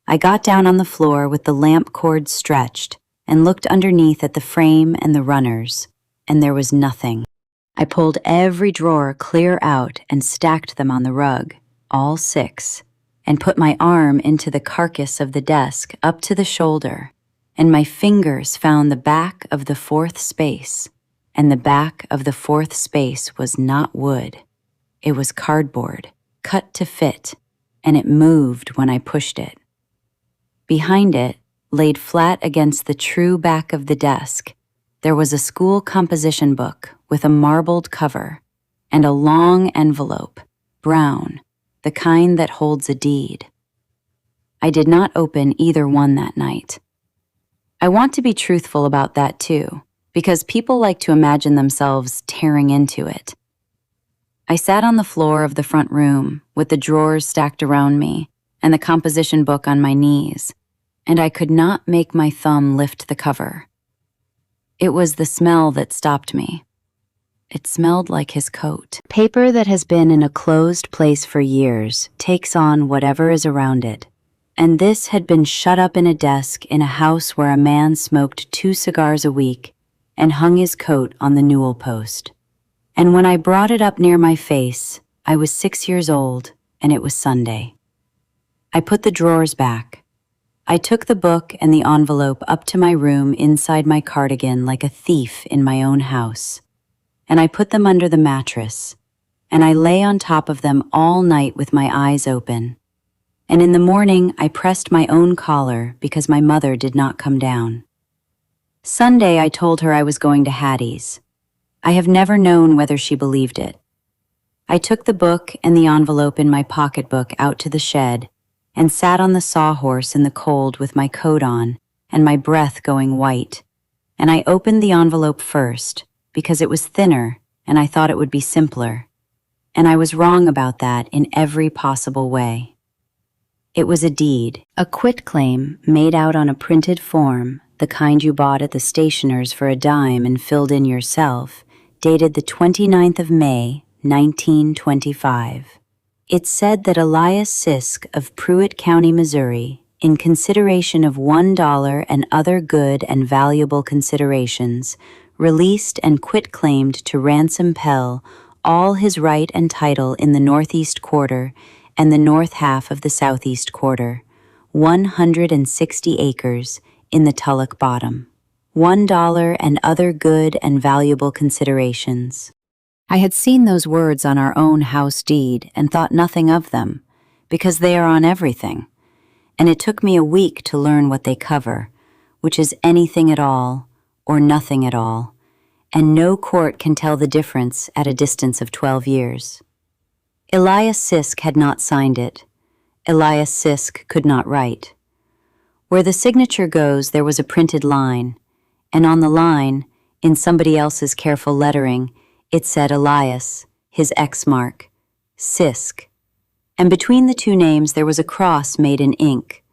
I got down on the floor with the lamp cord stretched and looked underneath at the frame and the runners, and there was nothing. I pulled every drawer clear out and stacked them on the rug, all 6, and put my arm into the carcass of the desk up to the shoulder, and my fingers found the back of the 4th space, and the back of the 4th space was not wood. It was cardboard, cut to fit, and it moved when I pushed it. Behind it, laid flat against the true back of the desk, there was a school composition book with a marbled cover and a long envelope, brown, the kind that holds a deed. I did not open either one that night. I want to be truthful about that too, because people like to imagine themselves tearing into it. I sat on the floor of the front room with the drawers stacked around me and the composition book on my knees, and I could not make my thumb lift the cover. It was the smell that stopped me. It smelled like his coat. Paper that has been in a closed place for years takes on whatever is around it, and this had been shut up in a desk in a house where a man smoked 2 cigars a week and hung his coat on the newel post. And when I brought it up near my face, I was 6 years old, and it was Sunday. I put the drawers back. I took the book and the envelope up to my room inside my cardigan like a thief in my own house, and I put them under the mattress, and I lay on top of them all night with my eyes open. And in the morning, I pressed my own collar because my mother did not come down. Sunday, I told her I was going to Hattie's. I have never known whether she believed it. I took the book and the envelope in my pocketbook out to the shed and sat on the sawhorse in the cold with my coat on and my breath going white. And I opened the envelope first because it was thinner and I thought it would be simpler. And I was wrong about that in every possible way. It was a deed, a quitclaim made out on a printed form, the kind you bought at the stationer's for a dime and filled in yourself, dated the 29th of May, 1925. It said that Elias Sisk of Pruitt County, Missouri, in consideration of $1 and other good and valuable considerations, released and quitclaimed to Ransom Pell all his right and title in the northeast quarter and the north half of the southeast quarter, 160 acres in the Tulloch Bottom. $1 and other good and valuable considerations. I had seen those words on our own house deed and thought nothing of them, because they are on everything, and it took me a week to learn what they cover, which is anything at all or nothing at all, and no court can tell the difference at a distance of 12 years. Elias Sisk had not signed it. Elias Sisk could not write. Where the signature goes, there was a printed line, and on the line, in somebody else's careful lettering, it said Elias, his X mark, Sisk. And between the two names there was a cross made in ink,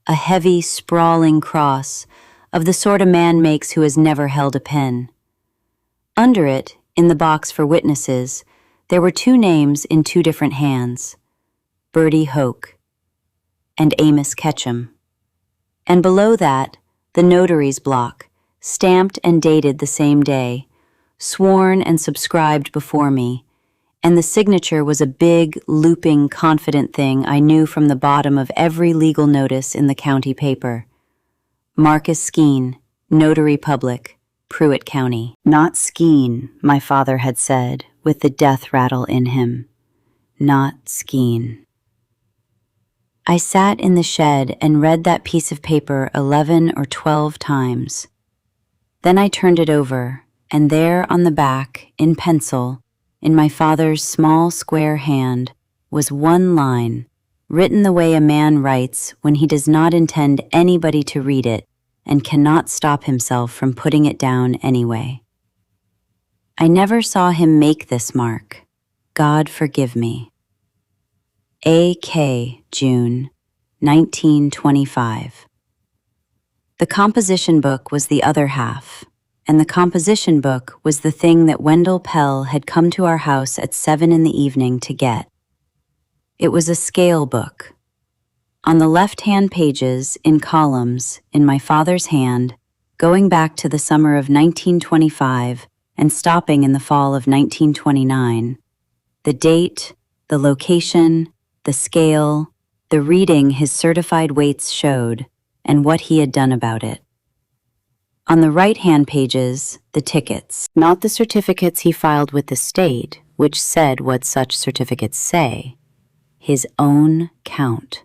a heavy, sprawling cross of the sort a man makes who has never held a pen. Under it, in the box for witnesses, there were 2 names in 2 different hands, Bertie Hoke and Amos Ketchum. And below that, the notary's block, stamped and dated the same day, sworn and subscribed before me, and the signature was a big, looping, confident thing I knew from the bottom of every legal notice in the county paper. Marcus Skeen, Notary Public, Pruitt County. Not Skeen, my father had said, with the death rattle in him. Not Skeen. I sat in the shed and read that piece of paper 11 or 12 times. Then I turned it over, and there on the back, in pencil, in my father's small square hand, was one line, written the way a man writes when he does not intend anybody to read it and cannot stop himself from putting it down anyway. I never saw him make this mark. God forgive me. A.K. June, 1925. The composition book was the other half, and the composition book was the thing that Wendell Pell had come to our house at 7 in the evening to get. It was a scale book. On the left-hand pages, in columns, in my father's hand, going back to the summer of 1925 and stopping in the fall of 1929, the date, the location, the scale, the reading his certified weights showed, and what he had done about it. On the right-hand pages, the tickets, not the certificates he filed with the state, which said what such certificates say, his own count.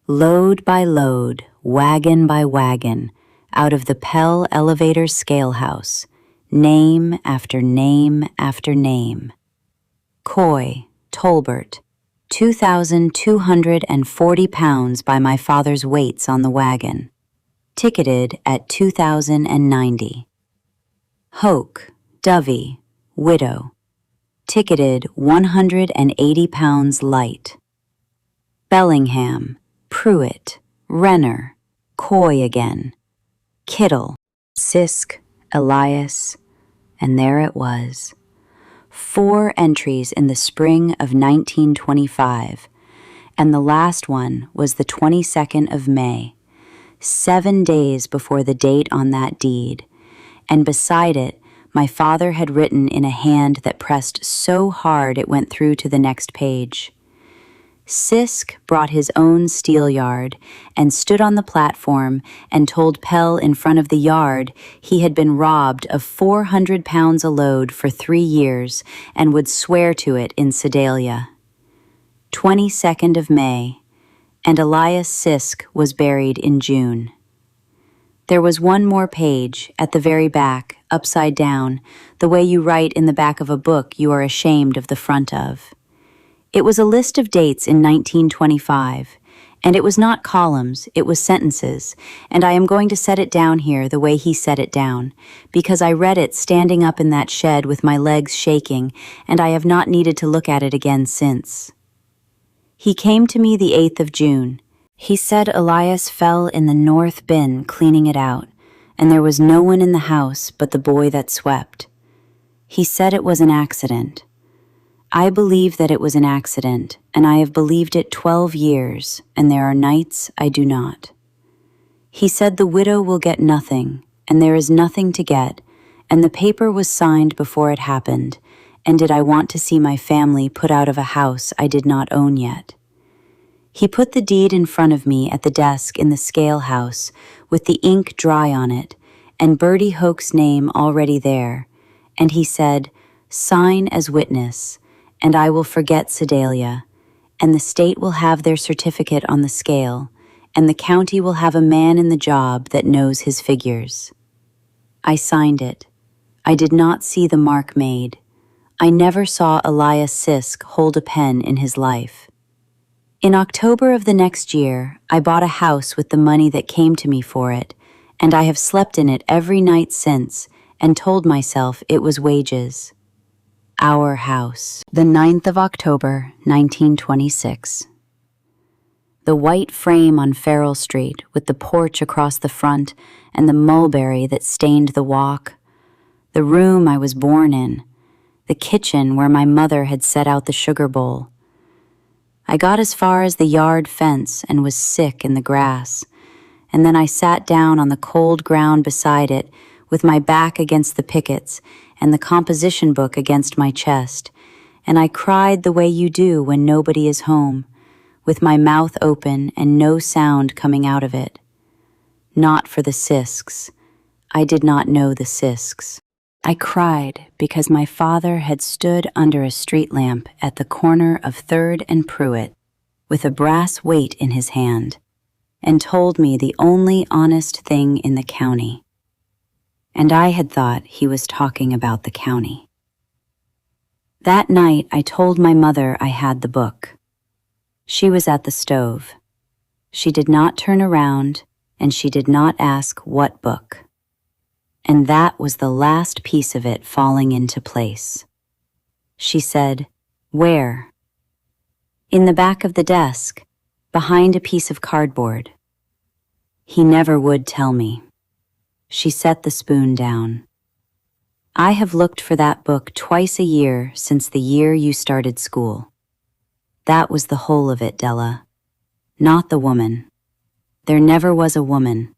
Load by load, wagon by wagon, out of the Pell Elevator Scale House, name after name after name. Coy, Tolbert, 2,240 pounds by my father's weights on the wagon. Ticketed at 2,090. Hoke, Dovey, widow. Ticketed 180 pounds light. Bellingham, Pruitt, Renner, Coy again. Kittle, Sisk, Elias, and there it was. 4 entries in the spring of 1925, and the last one was the 22nd of May, 7 days before the date on that deed, and beside it, my father had written in a hand that pressed so hard it went through to the next page. Sisk brought his own steelyard and stood on the platform and told Pell in front of the yard he had been robbed of 400 pounds a load for 3 years and would swear to it in Sedalia. 22nd of May, and Elias Sisk was buried in June. There was one more page, at the very back, upside down, the way you write in the back of a book you are ashamed of the front of. It was a list of dates in 1925, and it was not columns, it was sentences, and I am going to set it down here the way he set it down, because I read it standing up in that shed with my legs shaking, and I have not needed to look at it again since. He came to me the 8th of June. He said Elias fell in the north bin cleaning it out, and there was no one in the house but the boy that swept. He said it was an accident. I believe that it was an accident, and I have believed it 12 years, and there are nights I do not. He said the widow will get nothing, and there is nothing to get, and the paper was signed before it happened, and did I want to see my family put out of a house I did not own yet. He put the deed in front of me at the desk in the scale house, with the ink dry on it, and Bertie Hoke's name already there, and he said, "Sign as witness, and I will forget Sedalia, and the state will have their certificate on the scale, and the county will have a man in the job that knows his figures." I signed it. I did not see the mark made. I never saw Elias Sisk hold a pen in his life. In October of the next year, I bought a house with the money that came to me for it, and I have slept in it every night since and told myself it was wages. Our house. The 9th of October, 1926. The white frame on Farrell Street with the porch across the front and the mulberry that stained the walk. The room I was born in. The kitchen where my mother had set out the sugar bowl. I got as far as the yard fence and was sick in the grass, and then I sat down on the cold ground beside it with my back against the pickets and the composition book against my chest, and I cried the way you do when nobody is home, with my mouth open and no sound coming out of it. Not for the Sisks. I did not know the Sisks. I cried because my father had stood under a street lamp at the corner of 3rd and Pruitt with a brass weight in his hand and told me the only honest thing in the county. And I had thought he was talking about the county. That night I told my mother I had the book. She was at the stove. She did not turn around and she did not ask what book. And that was the last piece of it falling into place. She said, "Where?" "In the back of the desk, behind a piece of cardboard." He never would tell me. She set the spoon down. "I have looked for that book twice a year since the year you started school. That was the whole of it, Della. Not the woman. There never was a woman.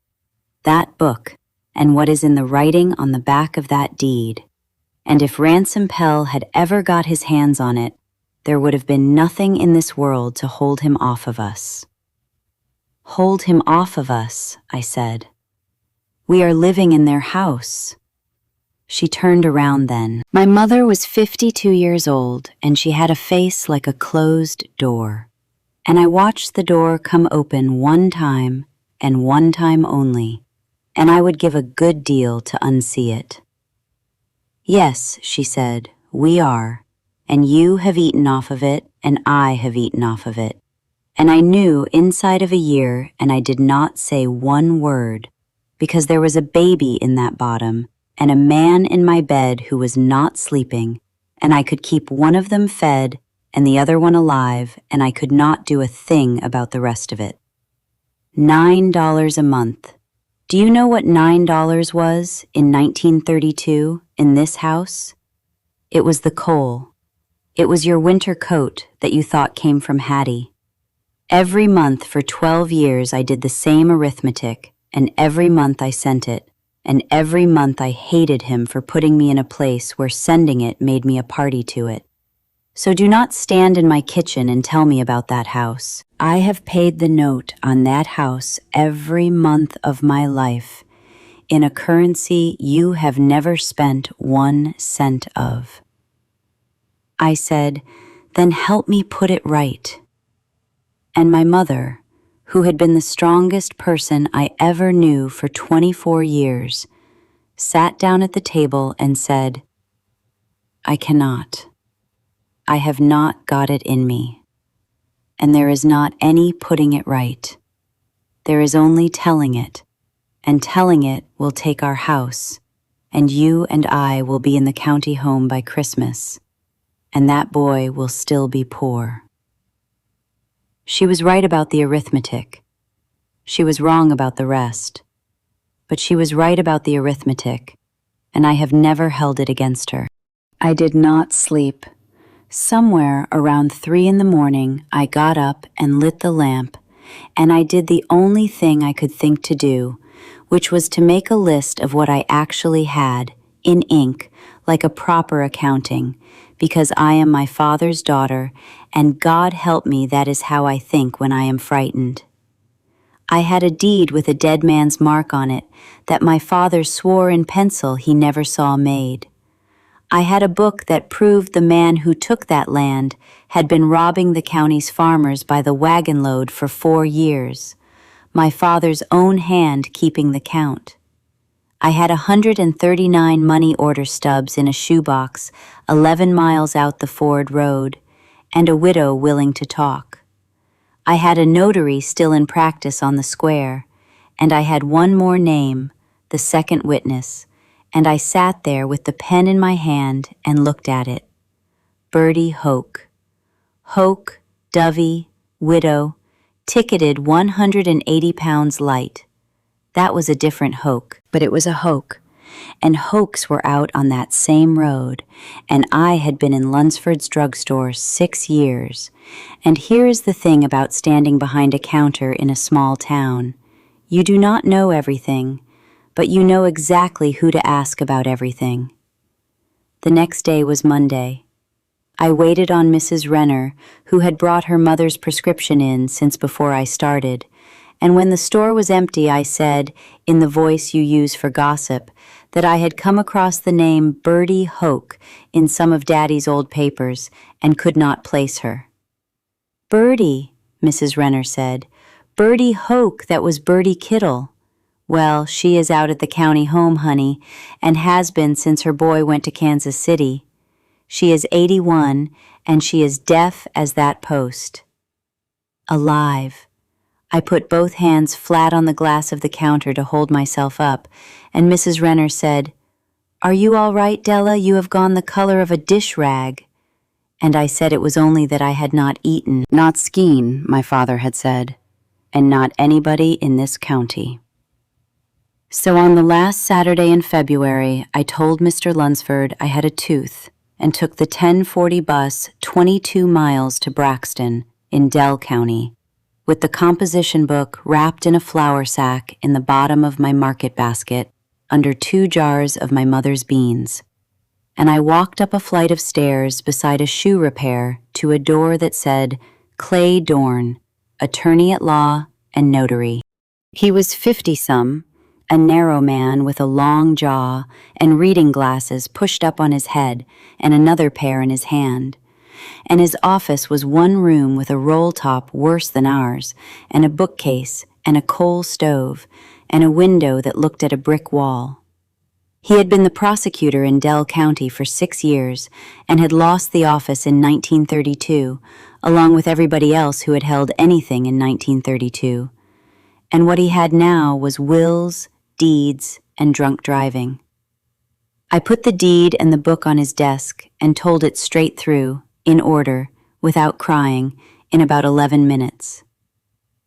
That book, and what is in the writing on the back of that deed. And if Ransom Pell had ever got his hands on it, there would have been nothing in this world to hold him off of us." "Hold him off of us," I said. "We are living in their house." She turned around then. My mother was 52 years old, and she had a face like a closed door. And I watched the door come open one time, and one time only. and I would give a good deal to unsee it. Yes, she said, we are, and you have eaten off of it, and I have eaten off of it. And I knew inside of a year, and I did not say one word, because there was a baby in that bottom, and a man in my bed who was not sleeping, and I could keep one of them fed and the other one alive, and I could not do a thing about the rest of it. $9 a month. Do you know what $9 was in 1932 in this house? It was the coal. It was your winter coat that you thought came from Hattie. Every month for 12 years I did the same arithmetic, and every month I sent it, and every month I hated him for putting me in a place where sending it made me a party to it. So do not stand in my kitchen and tell me about that house. I have paid the note on that house every month of my life in a currency you have never spent 1 cent of. I said, then help me put it right. And my mother, who had been the strongest person I ever knew for 24 years, sat down at the table and said, I cannot. I have not got it in me, and there is not any putting it right. There is only telling it, and telling it will take our house, and you and I will be in the county home by Christmas, and that boy will still be poor. She was right about the arithmetic. She was wrong about the rest. But she was right about the arithmetic, and I have never held it against her. I did not sleep. Somewhere around 3 in the morning, I got up and lit the lamp, and I did the only thing I could think to do, which was to make a list of what I actually had, in ink, like a proper accounting, because I am my father's daughter, and God help me, that is how I think when I am frightened. I had a deed with a dead man's mark on it that my father swore in pencil he never saw made. I had a book that proved the man who took that land had been robbing the county's farmers by the wagon load for 4 years, my father's own hand keeping the count. I had 139 money order stubs in a shoebox 11 miles out the Ford Road, and a widow willing to talk. I had a notary still in practice on the square, and I had one more name, the second witness, and I sat there with the pen in my hand and looked at it. Bertie Hoke. Hoke, Dovey, widow, ticketed 180 pounds light. That was a different Hoke, but it was a Hoke, and Hokes were out on that same road, and I had been in Lunsford's drugstore 6 years. And here is the thing about standing behind a counter in a small town. You do not know everything, but you know exactly who to ask about everything. The next day was Monday. I waited on Mrs. Renner, who had brought her mother's prescription in since before I started, and when the store was empty, I said, in the voice you use for gossip, that I had come across the name Bertie Hoke in some of Daddy's old papers and could not place her. Bertie, Mrs. Renner said. Bertie Hoke, that was Bertie Kittle. Well, she is out at the county home, honey, and has been since her boy went to Kansas City. She is 81, and she is deaf as that post. Alive. I put both hands flat on the glass of the counter to hold myself up, and Mrs. Renner said, Are you all right, Della? You have gone the color of a dish rag. And I said it was only that I had not eaten, not Skeen, my father had said, and not anybody in this county. So on the last Saturday in February, I told Mr. Lunsford I had a tooth and took the 10:40 bus 22 miles to Braxton in Dell County, with the composition book wrapped in a flour sack in the bottom of my market basket under 2 jars of my mother's beans. And I walked up a flight of stairs beside a shoe repair to a door that said, Clay Dorn, attorney at law and notary. He was 50-some, a narrow man with a long jaw and reading glasses pushed up on his head and another pair in his hand. And his office was one room with a roll top worse than ours, and a bookcase, and a coal stove, and a window that looked at a brick wall. He had been the prosecutor in Dell County for 6 years and had lost the office in 1932, along with everybody else who had held anything in 1932. And what he had now was wills, deeds, and drunk driving. I put the deed and the book on his desk and told it straight through, in order, without crying, in about 11 minutes.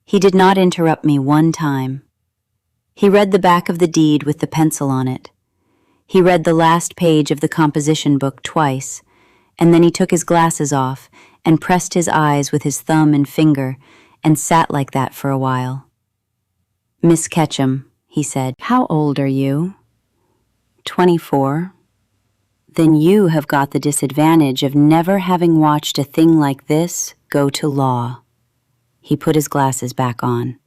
He did not interrupt me one time. He read the back of the deed with the pencil on it. He read the last page of the composition book twice, and then he took his glasses off and pressed his eyes with his thumb and finger and sat like that for a while. "Miss Ketchum," he said, "how old are you?" 24. "Then you have got the disadvantage of never having watched a thing like this go to law." He put his glasses back on.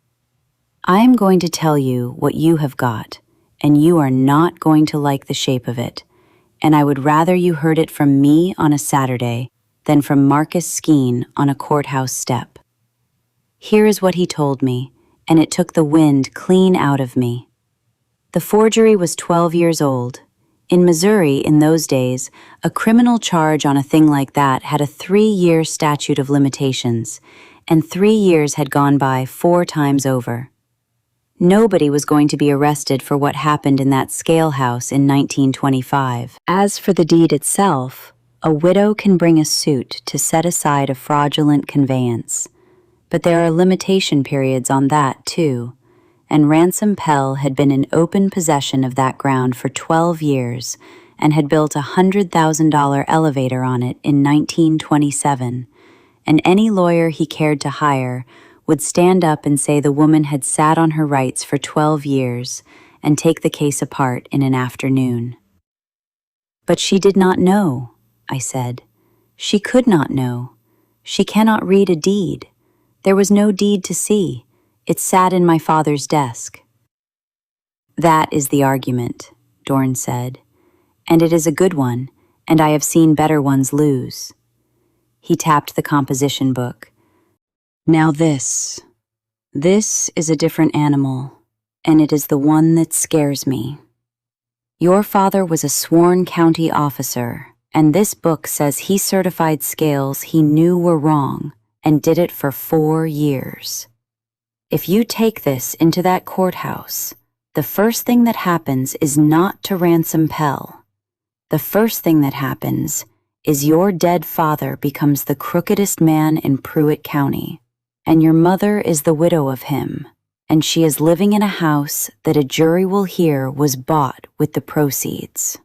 "I am going to tell you what you have got, and you are not going to like the shape of it, and I would rather you heard it from me on a Saturday than from Marcus Skeen on a courthouse step." Here is what he told me, and it took the wind clean out of me. The forgery was 12 years old. In Missouri, in those days, a criminal charge on a thing like that had a 3-year statute of limitations, and 3 years had gone by 4 times over. Nobody was going to be arrested for what happened in that scale house in 1925. As for the deed itself, a widow can bring a suit to set aside a fraudulent conveyance, but there are limitation periods on that, too, and Ransom Pell had been in open possession of that ground for 12 years and had built a $100,000 elevator on it in 1927, and any lawyer he cared to hire would stand up and say the woman had sat on her rights for 12 years and take the case apart in an afternoon. "But she did not know," I said. "She could not know. She cannot read a deed. There was no deed to see. It sat in my father's desk." "That is the argument," Dorn said, "and it is a good one, and I have seen better ones lose." He tapped the composition book. "Now this is a different animal, and it is the one that scares me. Your father was a sworn county officer, and this book says he certified scales he knew were wrong and did it for 4 years. If you take this into that courthouse, the first thing that happens is not to Ransom Pell. The first thing that happens is your dead father becomes the crookedest man in Pruitt County, and your mother is the widow of him, and she is living in a house that a jury will hear was bought with the proceeds."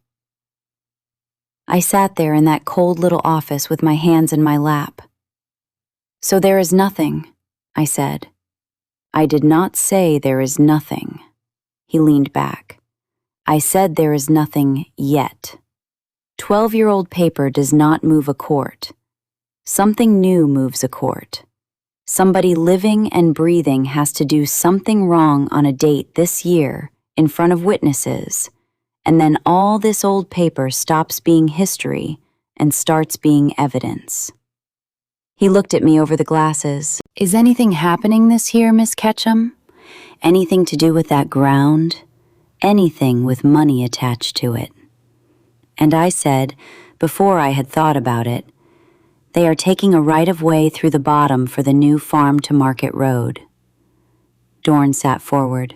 I sat there in that cold little office with my hands in my lap. "So there is nothing," I said. "I did not say there is nothing." He leaned back. "I said there is nothing yet. 12-year-old paper does not move a court. Something new moves a court. Somebody living and breathing has to do something wrong on a date this year in front of witnesses, and then all this old paper stops being history and starts being evidence." He looked at me over the glasses. "Is anything happening this year, Miss Ketchum? Anything to do with that ground? Anything with money attached to it?" And I said, before I had thought about it, "They are taking a right-of-way through the bottom for the new farm-to-market road." Dorn sat forward.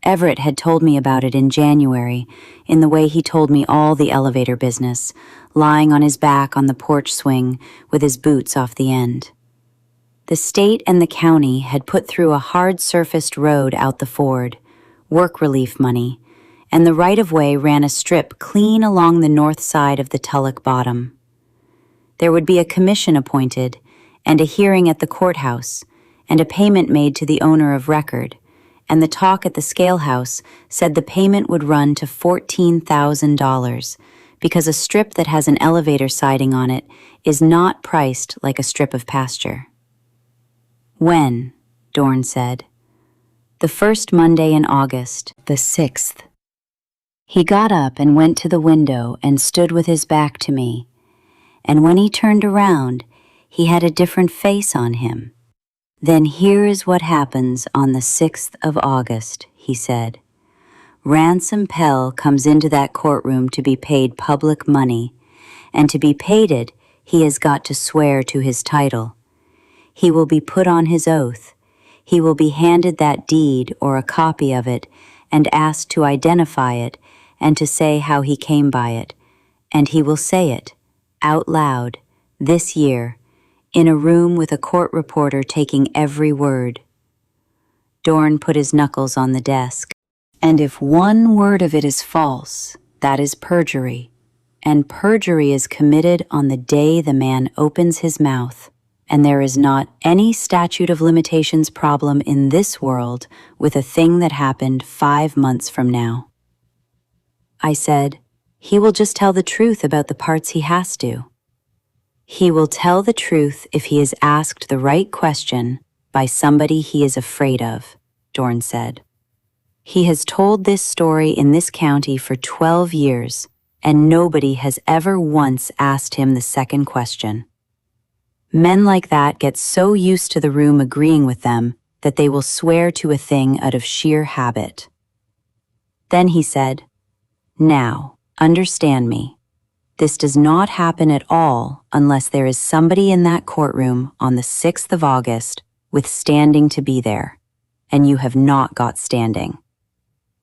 Everett had told me about it in January, in the way he told me all the elevator business, lying on his back on the porch swing with his boots off the end. The state and the county had put through a hard-surfaced road out the ford, work relief money, and the right-of-way ran a strip clean along the north side of the Tulloch Bottom. There would be a commission appointed, and a hearing at the courthouse, and a payment made to the owner of record, and the talk at the scale house said the payment would run to $14,000 because a strip that has an elevator siding on it is not priced like a strip of pasture. "When?" Dorn said. "The first Monday in August, the 6th. He got up and went to the window and stood with his back to me, and when he turned around, he had a different face on him. "Then here is what happens on the 6th of August," he said. Ransom Pell comes into that courtroom to be paid public money, and to be paid it, he has got to swear to his title. He will be put on his oath. He will be handed that deed or a copy of it and asked to identify it and to say how he came by it, and he will say it, out loud, this year, in a room with a court reporter taking every word. Dorn put his knuckles on the desk. And if one word of it is false, that is perjury. And perjury is committed on the day the man opens his mouth. And there is not any statute of limitations problem in this world with a thing that happened 5 months from now. I said, he will just tell the truth about the parts he has to. He will tell the truth if he is asked the right question by somebody he is afraid of, Dorn said. He has told this story in this county for 12 years, and nobody has ever once asked him the second question. Men like that get so used to the room agreeing with them that they will swear to a thing out of sheer habit. Then he said, now, understand me. This does not happen at all unless there is somebody in that courtroom on the 6th of August with standing to be there, and you have not got standing.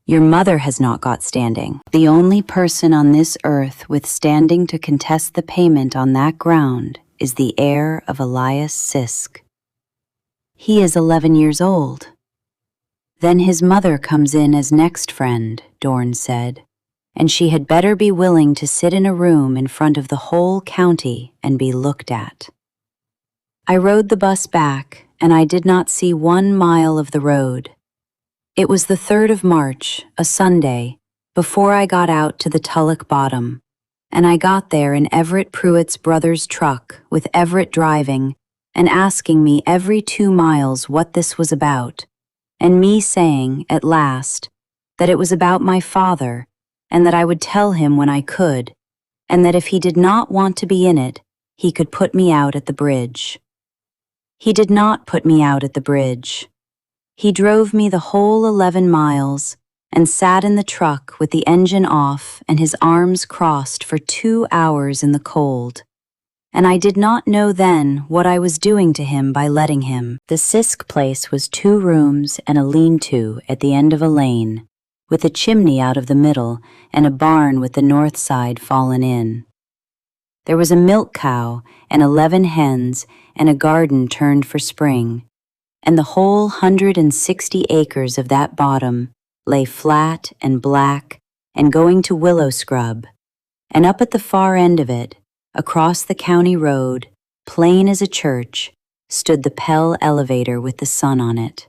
Your mother has not got standing. The only person on this earth with standing to contest the payment on that ground is the heir of Elias Sisk. He is 11 years old. Then his mother comes in as next friend, Dorn said, and she had better be willing to sit in a room in front of the whole county and be looked at. I rode the bus back, and I did not see 1 mile of the road. It was the 3rd of March, a Sunday, before I got out to the Tulloch Bottom, and I got there in Everett Pruitt's brother's truck with Everett driving and asking me every 2 miles what this was about, and me saying, at last, that it was about my father and that I would tell him when I could, and that if he did not want to be in it, he could put me out at the bridge. He did not put me out at the bridge. He drove me the whole 11 miles and sat in the truck with the engine off and his arms crossed for 2 hours in the cold. And I did not know then what I was doing to him by letting him. The Sisk place was 2 rooms and a lean-to at the end of a lane, with a chimney out of the middle and a barn with the north side fallen in. There was a milk cow and 11 hens and a garden turned for spring, and the whole 160 acres of that bottom lay flat and black and going to willow scrub, and up at the far end of it, across the county road, plain as a church, stood the Pell elevator with the sun on it.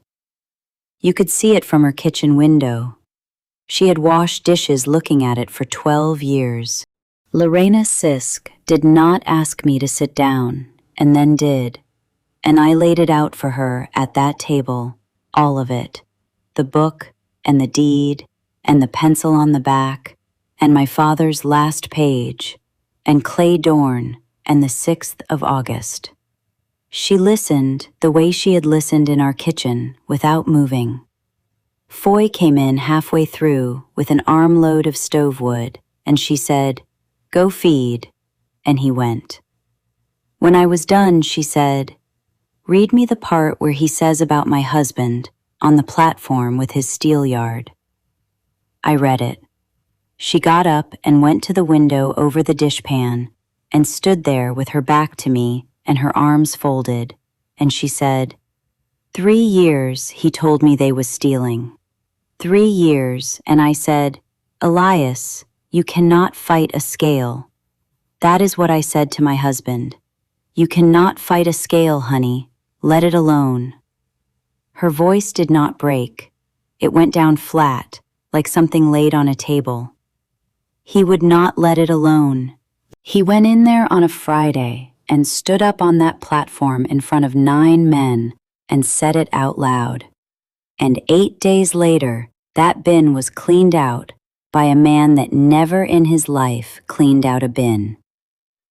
You could see it from her kitchen window. She had washed dishes looking at it for 12 years. Lorena Sisk did not ask me to sit down, and then did, and I laid it out for her at that table, all of it, the book and the deed and the pencil on the back and my father's last page and Clay Dorn and the 6th of August. She listened the way she had listened in our kitchen without moving. Foy came in halfway through with an armload of stove wood, and she said, "Go feed," and he went. When I was done, she said, "Read me the part where he says about my husband on the platform with his steelyard." I read it. She got up and went to the window over the dishpan and stood there with her back to me and her arms folded, and she said, 3 years he told me they was stealing. 3 years, and I said, "Elias, you cannot fight a scale." That is what I said to my husband. "You cannot fight a scale, honey. Let it alone." Her voice did not break. It went down flat, like something laid on a table. He would not let it alone. He went in there on a Friday and stood up on that platform in front of 9 men and said it out loud. And 8 days later, that bin was cleaned out by a man that never in his life cleaned out a bin.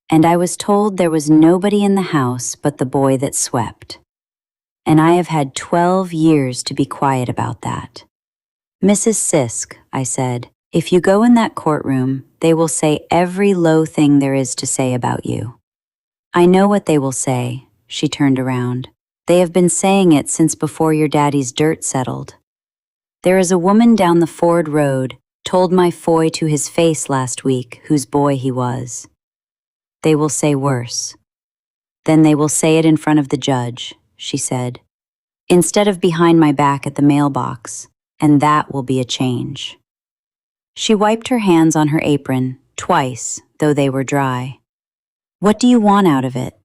And I was told there was nobody in the house but the boy that swept. And I have had 12 years to be quiet about that. Mrs. Sisk, I said, if you go in that courtroom, they will say every low thing there is to say about you. I know what they will say, she turned around. They have been saying it since before your daddy's dirt settled. There is a woman down the Ford Road told my foy to his face last week whose boy he was. They will say worse. Then they will say it in front of the judge, she said, instead of behind my back at the mailbox, and that will be a change. She wiped her hands on her apron, twice, though they were dry. What do you want out of it?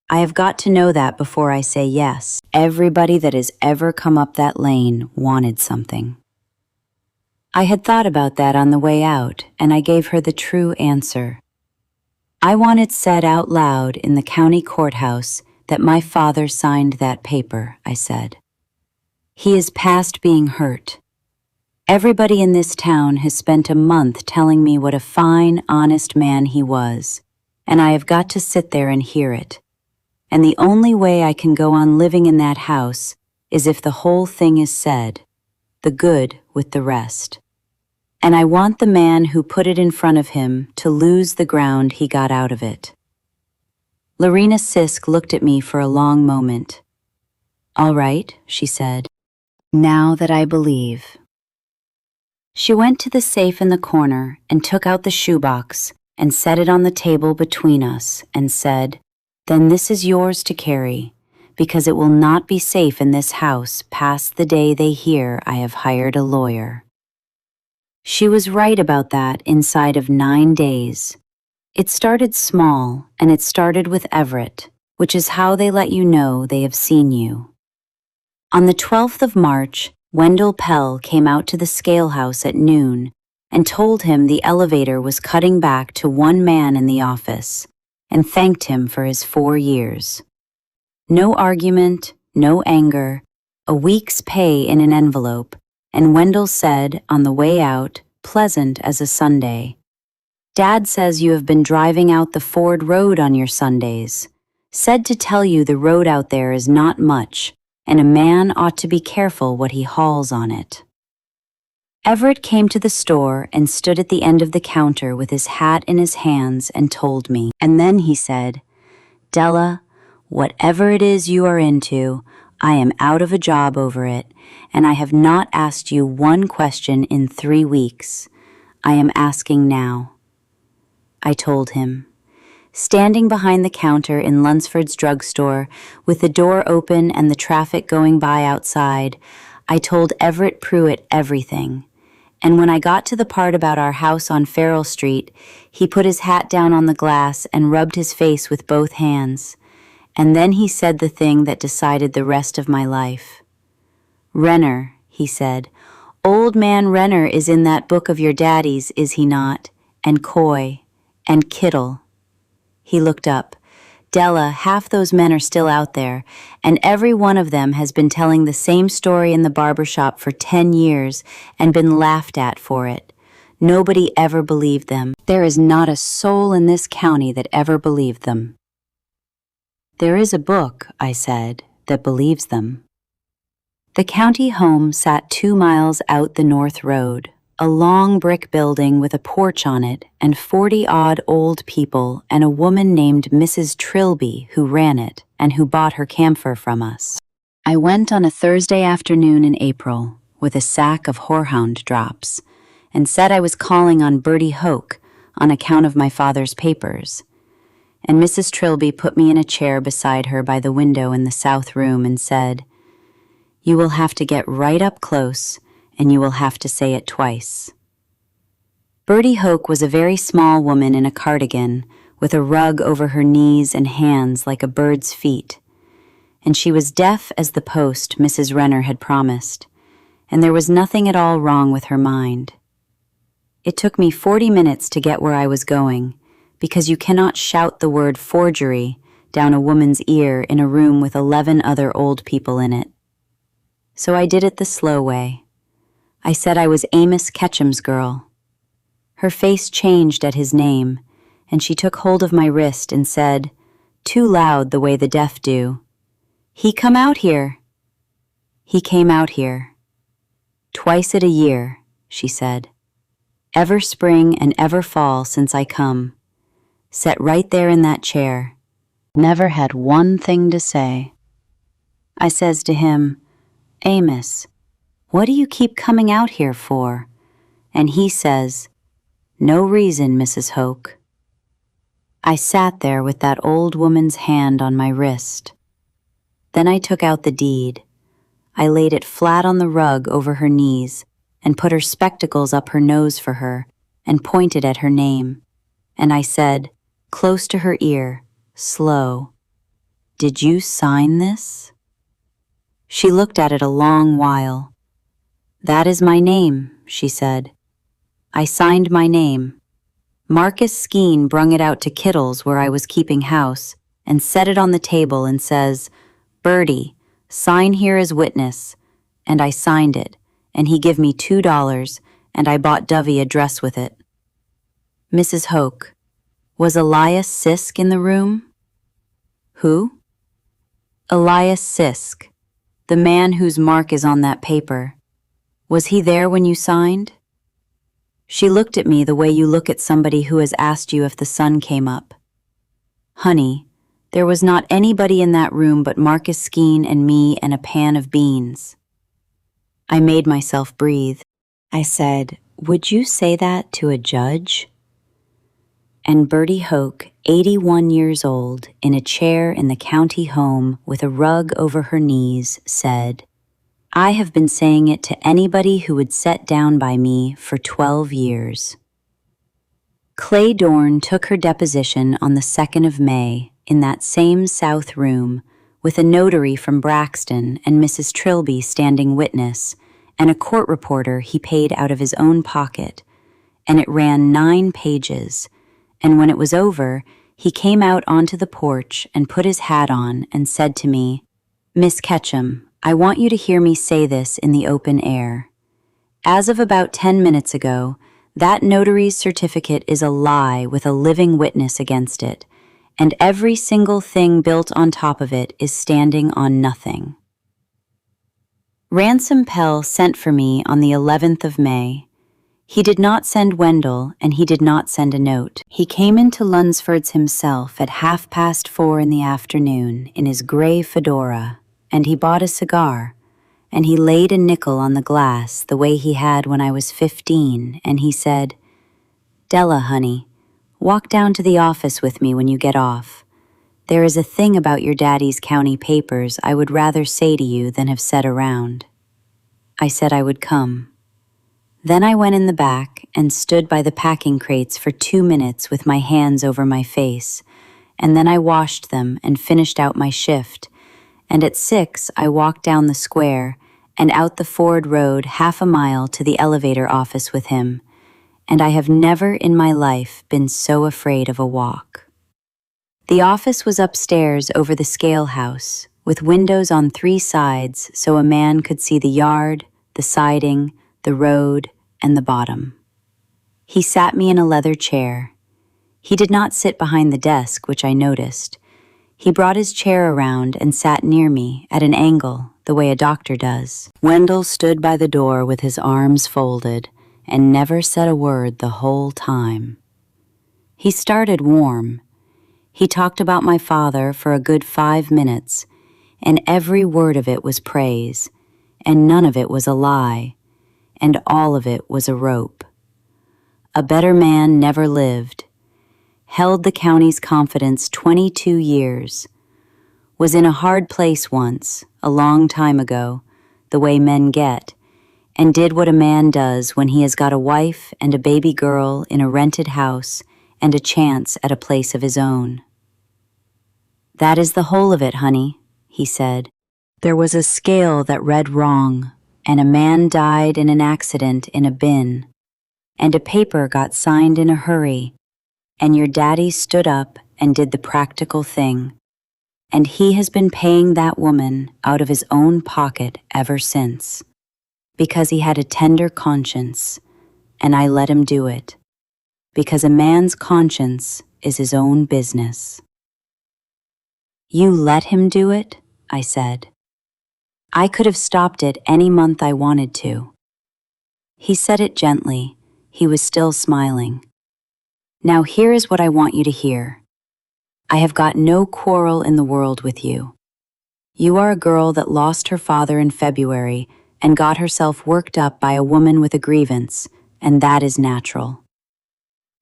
I have got to know that before I say yes. Everybody that has ever come up that lane wanted something. I had thought about that on the way out, and I gave her the true answer. I want it said out loud in the county courthouse that my father signed that paper, I said. He is past being hurt. Everybody in this town has spent a month telling me what a fine, honest man he was, and I have got to sit there and hear it. And the only way I can go on living in that house is if the whole thing is said, the good with the rest. And I want the man who put it in front of him to lose the ground he got out of it. Lorena Sisk looked at me for a long moment. All right, she said, now that I believe. She went to the safe in the corner and took out the shoebox and set it on the table between us and said, then this is yours to carry, because it will not be safe in this house past the day they hear I have hired a lawyer. She was right about that inside of 9 days. It started small, and it started with Everett, which is how they let you know they have seen you. On the 12th of March, Wendell Pell came out to the scale house at noon and told him the elevator was cutting back to one man in the office and thanked him for his 4 years. No argument, no anger, a week's pay in an envelope, and Wendell said on the way out, pleasant as a Sunday, Dad says you have been driving out the Ford Road on your Sundays. Said to tell you the road out there is not much, and a man ought to be careful what he hauls on it. Everett came to the store and stood at the end of the counter with his hat in his hands and told me. And then he said, Della, whatever it is you are into, I am out of a job over it, and I have not asked you one question in 3 weeks. I am asking now. I told him. Standing behind the counter in Lunsford's drugstore, with the door open and the traffic going by outside, I told Everett Pruitt everything. And when I got to the part about our house on Farrell Street, he put his hat down on the glass and rubbed his face with both hands. And then he said the thing that decided the rest of my life. Renner, he said, old man Renner is in that book of your daddy's, is he not? And Coy, and Kittle. He looked up. Della, half those men are still out there, and every one of them has been telling the same story in the barber shop for 10 years and been laughed at for it. Nobody ever believed them. There is not a soul in this county that ever believed them. There is a book, I said, that believes them. The county home sat 2 miles out the north road, a long brick building with a porch on it and 40-odd old people and a woman named Mrs. Trilby who ran it and who bought her camphor from us. I went on a Thursday afternoon in April with a sack of horehound drops and said I was calling on Bertie Hoke on account of my father's papers. And Mrs. Trilby put me in a chair beside her by the window in the south room and said, You will have to get right up close and you will have to say it twice. Bertie Hoke was a very small woman in a cardigan, with a rug over her knees and hands like a bird's feet. And she was deaf as the post Mrs. Renner had promised, and there was nothing at all wrong with her mind. It took me 40 minutes to get where I was going, because you cannot shout the word forgery down a woman's ear in a room with 11 other old people in it. So I did it the slow way. I said I was Amos Ketchum's girl. Her face changed at his name, and she took hold of my wrist and said, too loud the way the deaf do, He come out here. He came out here. Twice at a year, she said. Ever spring and ever fall since I come. Sat right there in that chair. Never had one thing to say. I says to him, Amos, what do you keep coming out here for? And he says, no reason, Mrs. Hoke. I sat there with that old woman's hand on my wrist. Then I took out the deed. I laid it flat on the rug over her knees and put her spectacles up her nose for her and pointed at her name. And I said, close to her ear, slow, did you sign this? She looked at it a long while. That is my name, she said. I signed my name. Marcus Skeen brung it out to Kittle's where I was keeping house and set it on the table and says, Bertie, sign here as witness. And I signed it, and he give me $2, and I bought Dovey a dress with it. Mrs. Hoke, was Elias Sisk in the room? Who? Elias Sisk, the man whose mark is on that paper. Was he there when you signed? She looked at me the way you look at somebody who has asked you if the sun came up. Honey, there was not anybody in that room but Marcus Skeen and me and a pan of beans. I made myself breathe. I said, would you say that to a judge? And Bertie Hoke, 81 years old, in a chair in the county home with a rug over her knees, said, I have been saying it to anybody who would set down by me for 12 years. Clay Dorn took her deposition on the 2nd of May in that same south room with a notary from Braxton and Mrs. Trilby standing witness and a court reporter he paid out of his own pocket, and it ran 9 pages, and when it was over, he came out onto the porch and put his hat on and said to me, Miss Ketchum, I want you to hear me say this in the open air. As of about 10 minutes ago, that notary's certificate is a lie with a living witness against it, and every single thing built on top of it is standing on nothing. Ransom Pell sent for me on the 11th of May. He did not send Wendell, and he did not send a note. He came into Lunsford's himself at 4:30 in the afternoon in his gray fedora, and he bought a cigar, and he laid a nickel on the glass the way he had when I was 15, and he said, Della, honey, walk down to the office with me when you get off. There is a thing about your daddy's county papers I would rather say to you than have said around. I said I would come. Then I went in the back and stood by the packing crates for 2 minutes with my hands over my face, and then I washed them and finished out my shift, and at 6 I walked down the square and out the Ford Road 1/2 mile to the elevator office with him, and I have never in my life been so afraid of a walk. The office was upstairs over the scale house, with windows on 3 sides so a man could see the yard, the siding, the road, and the bottom. He sat me in a leather chair. He did not sit behind the desk, which I noticed. He brought his chair around and sat near me at an angle, the way a doctor does. Wendell stood by the door with his arms folded and never said a word the whole time. He started warm. He talked about my father for a good 5 minutes, and every word of it was praise, and none of it was a lie, and all of it was a rope. A better man never lived, held the county's confidence 22 years, was in a hard place once, a long time ago, the way men get, and did what a man does when he has got a wife and a baby girl in a rented house and a chance at a place of his own. That is the whole of it, honey, he said. There was a scale that read wrong, and a man died in an accident in a bin, and a paper got signed in a hurry, and your daddy stood up and did the practical thing, and he has been paying that woman out of his own pocket ever since, because he had a tender conscience, and I let him do it, because a man's conscience is his own business. You let him do it? I said. I could have stopped it any month I wanted to. He said it gently. He was still smiling. Now here is what I want you to hear. I have got no quarrel in the world with you. You are a girl that lost her father in February and got herself worked up by a woman with a grievance, and that is natural.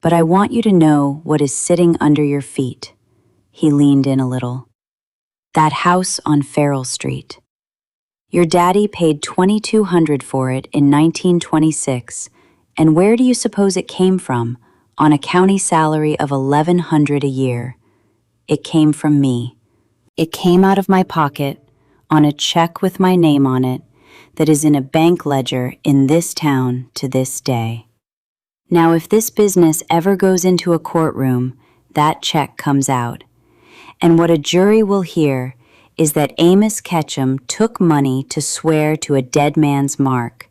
But I want you to know what is sitting under your feet. He leaned in a little. That house on Farrell Street. Your daddy paid $2,200 for it in 1926, and where do you suppose it came from, on a county salary of $1,100 a year? It came from me. It came out of my pocket, on a check with my name on it, that is in a bank ledger in this town to this day. Now, if this business ever goes into a courtroom, that check comes out. And what a jury will hear is that Amos Ketchum took money to swear to a dead man's mark.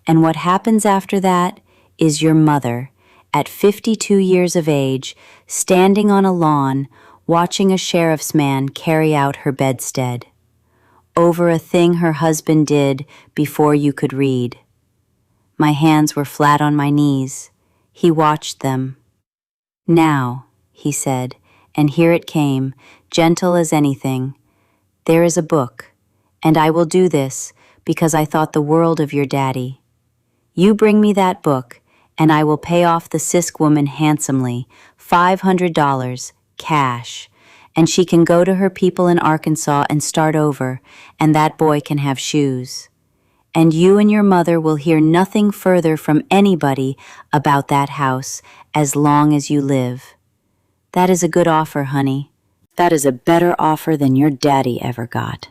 And what happens after that is your mother, at 52 years of age, standing on a lawn, watching a sheriff's man carry out her bedstead, over a thing her husband did before you could read. My hands were flat on my knees. He watched them. Now, he said, and here it came, gentle as anything. There is a book, and I will do this because I thought the world of your daddy. You bring me that book, and I will pay off the Sisk woman handsomely, $500, cash, and she can go to her people in Arkansas and start over, and that boy can have shoes. And you and your mother will hear nothing further from anybody about that house as long as you live. That is a good offer, honey. That is a better offer than your daddy ever got.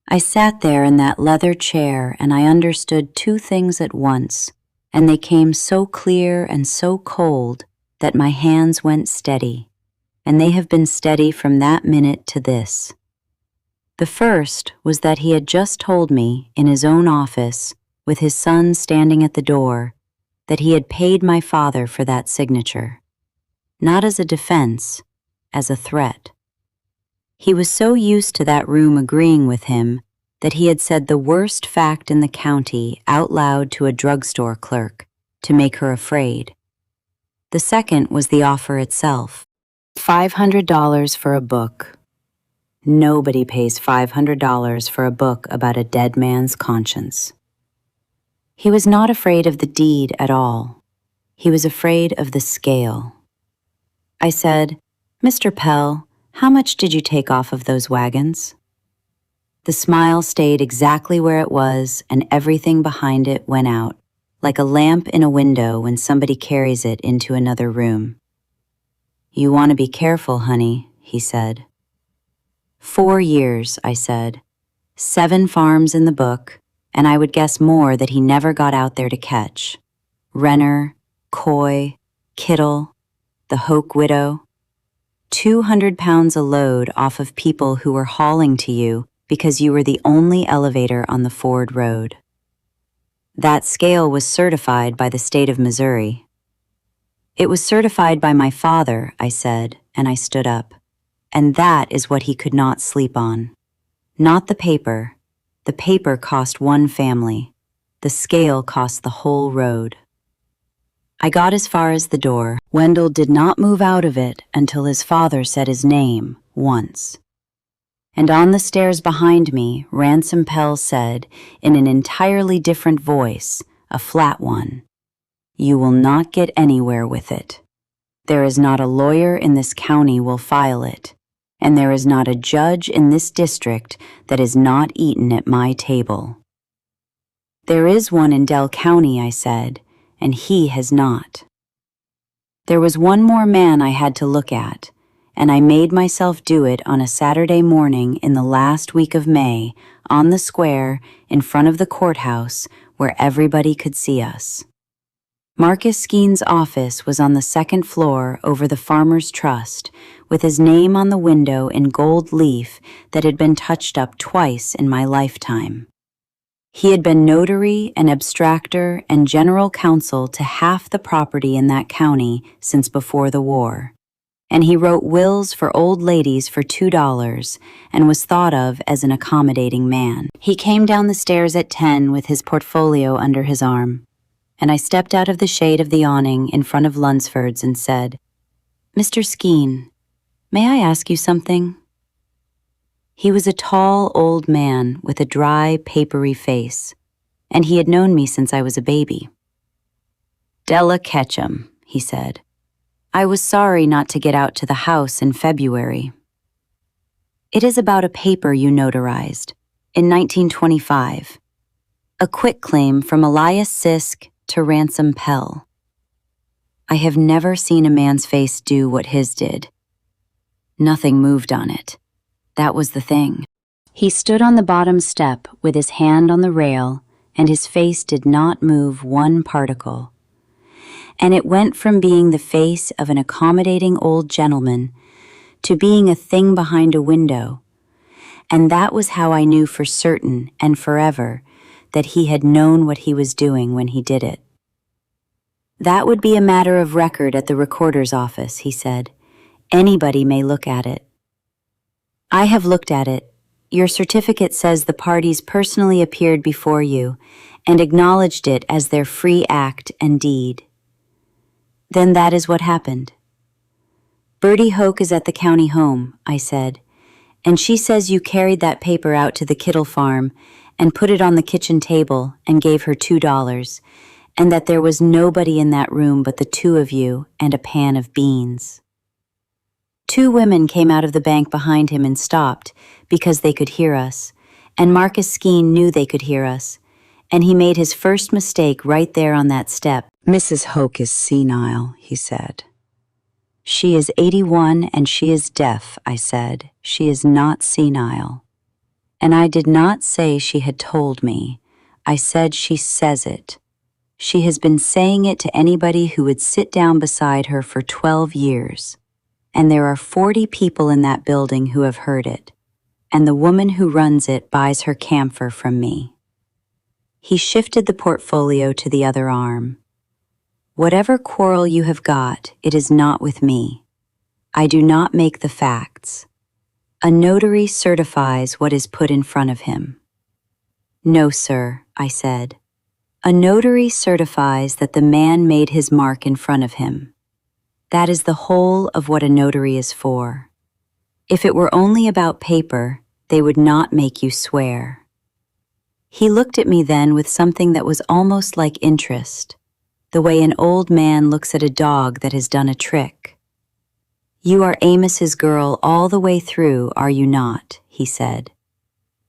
I sat there in that leather chair and I understood two things at once, and they came so clear and so cold that my hands went steady, and they have been steady from that minute to this. The first was that he had just told me in his own office, with his son standing at the door, that he had paid my father for that signature. Not as a defense, as a threat. He was so used to that room agreeing with him that he had said the worst fact in the county out loud to a drugstore clerk to make her afraid. The second was the offer itself. $500 for a book. Nobody pays $500 for a book about a dead man's conscience. He was not afraid of the deed at all. He was afraid of the scale. I said, "Mr. Pell, how much did you take off of those wagons?" The smile stayed exactly where it was, and everything behind it went out, like a lamp in a window when somebody carries it into another room. "You want to be careful, honey," he said. 4 years, I said. 7 farms in the book, and I would guess more that he never got out there to catch. Renner, Coy, Kittle, the Hoke widow. 200 pounds a load off of people who were hauling to you because you were the only elevator on the Ford Road. That scale was certified by the state of Missouri. It was certified by my father, I said, and I stood up. And that is what he could not sleep on. Not the paper. The paper cost one family. The scale cost the whole road. I got as far as the door. Wendell did not move out of it until his father said his name once. And on the stairs behind me, Ransom Pell said, in an entirely different voice, a flat one, "You will not get anywhere with it. There is not a lawyer in this county will file it, and there is not a judge in this district that is not eaten at my table." "There is one in Dell County," I said, "and he has not." There was one more man I had to look at, and I made myself do it on a Saturday morning in the last week of May, on the square in front of the courthouse where everybody could see us. Marcus Skeen's office was on the second floor over the Farmers' Trust, with his name on the window in gold leaf that had been touched up twice in my lifetime. He had been notary and abstractor and general counsel to half the property in that county since before the war, and he wrote wills for old ladies for $2 and was thought of as an accommodating man. He came down the stairs at 10 with his portfolio under his arm, and I stepped out of the shade of the awning in front of Lunsford's and said, "Mr. Skeen, may I ask you something?" He was a tall, old man with a dry, papery face, and he had known me since I was a baby. "Della Ketchum," he said. "I was sorry not to get out to the house in February. It is about a paper you notarized in 1925, a quitclaim from Elias Sisk to Ransom Pell. I have never seen a man's face do what his did. Nothing moved on it. That was the thing." He stood on the bottom step with his hand on the rail, and his face did not move one particle. And it went from being the face of an accommodating old gentleman to being a thing behind a window. And that was how I knew for certain and forever that he had known what he was doing when he did it. "That would be a matter of record at the recorder's office," he said. "Anybody may look at it." "I have looked at it. Your certificate says the parties personally appeared before you and acknowledged it as their free act and deed." "Then that is what happened." "Bertie Hoke is at the county home," I said, "and she says you carried that paper out to the Kittle farm and put it on the kitchen table and gave her $2, and that there was nobody in that room but the two of you and a pan of beans." Two women came out of the bank behind him and stopped because they could hear us, and Marcus Skeen knew they could hear us, and he made his first mistake right there on that step. "Mrs. Hoke is senile," he said. "She is 81 and she is deaf," I said. "She is not senile." And I did not say she had told me. I said she says it. She has been saying it to anybody who would sit down beside her for 12 years. And there are 40 people in that building who have heard it. And the woman who runs it buys her camphor from me. He shifted the portfolio to the other arm. "Whatever quarrel you have got, it is not with me. I do not make the facts. A notary certifies what is put in front of him." "No, sir," I said. "A notary certifies that the man made his mark in front of him. That is the whole of what a notary is for. If it were only about paper, they would not make you swear." He looked at me then with something that was almost like interest, the way an old man looks at a dog that has done a trick. "You are Amos's girl all the way through, are you not?" he said.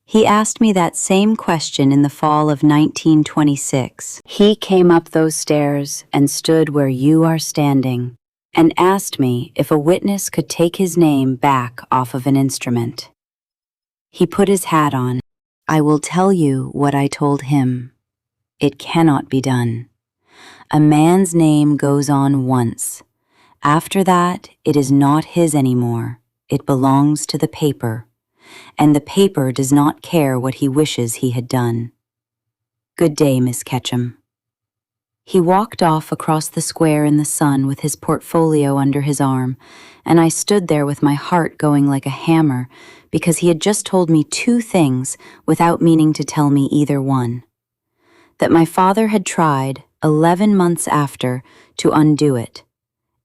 He asked me that same question in the fall of 1926. He came up those stairs and stood where you are standing, and asked me if a witness could take his name back off of an instrument. He put his hat on. I will tell you what I told him. It cannot be done. A man's name goes on once. After that, it is not his anymore. It belongs to the paper, and the paper does not care what he wishes he had done. Good day, Miss Ketchum. He walked off across the square in the sun with his portfolio under his arm, and I stood there with my heart going like a hammer because he had just told me two things without meaning to tell me either one. That my father had tried, 11 months after, to undo it,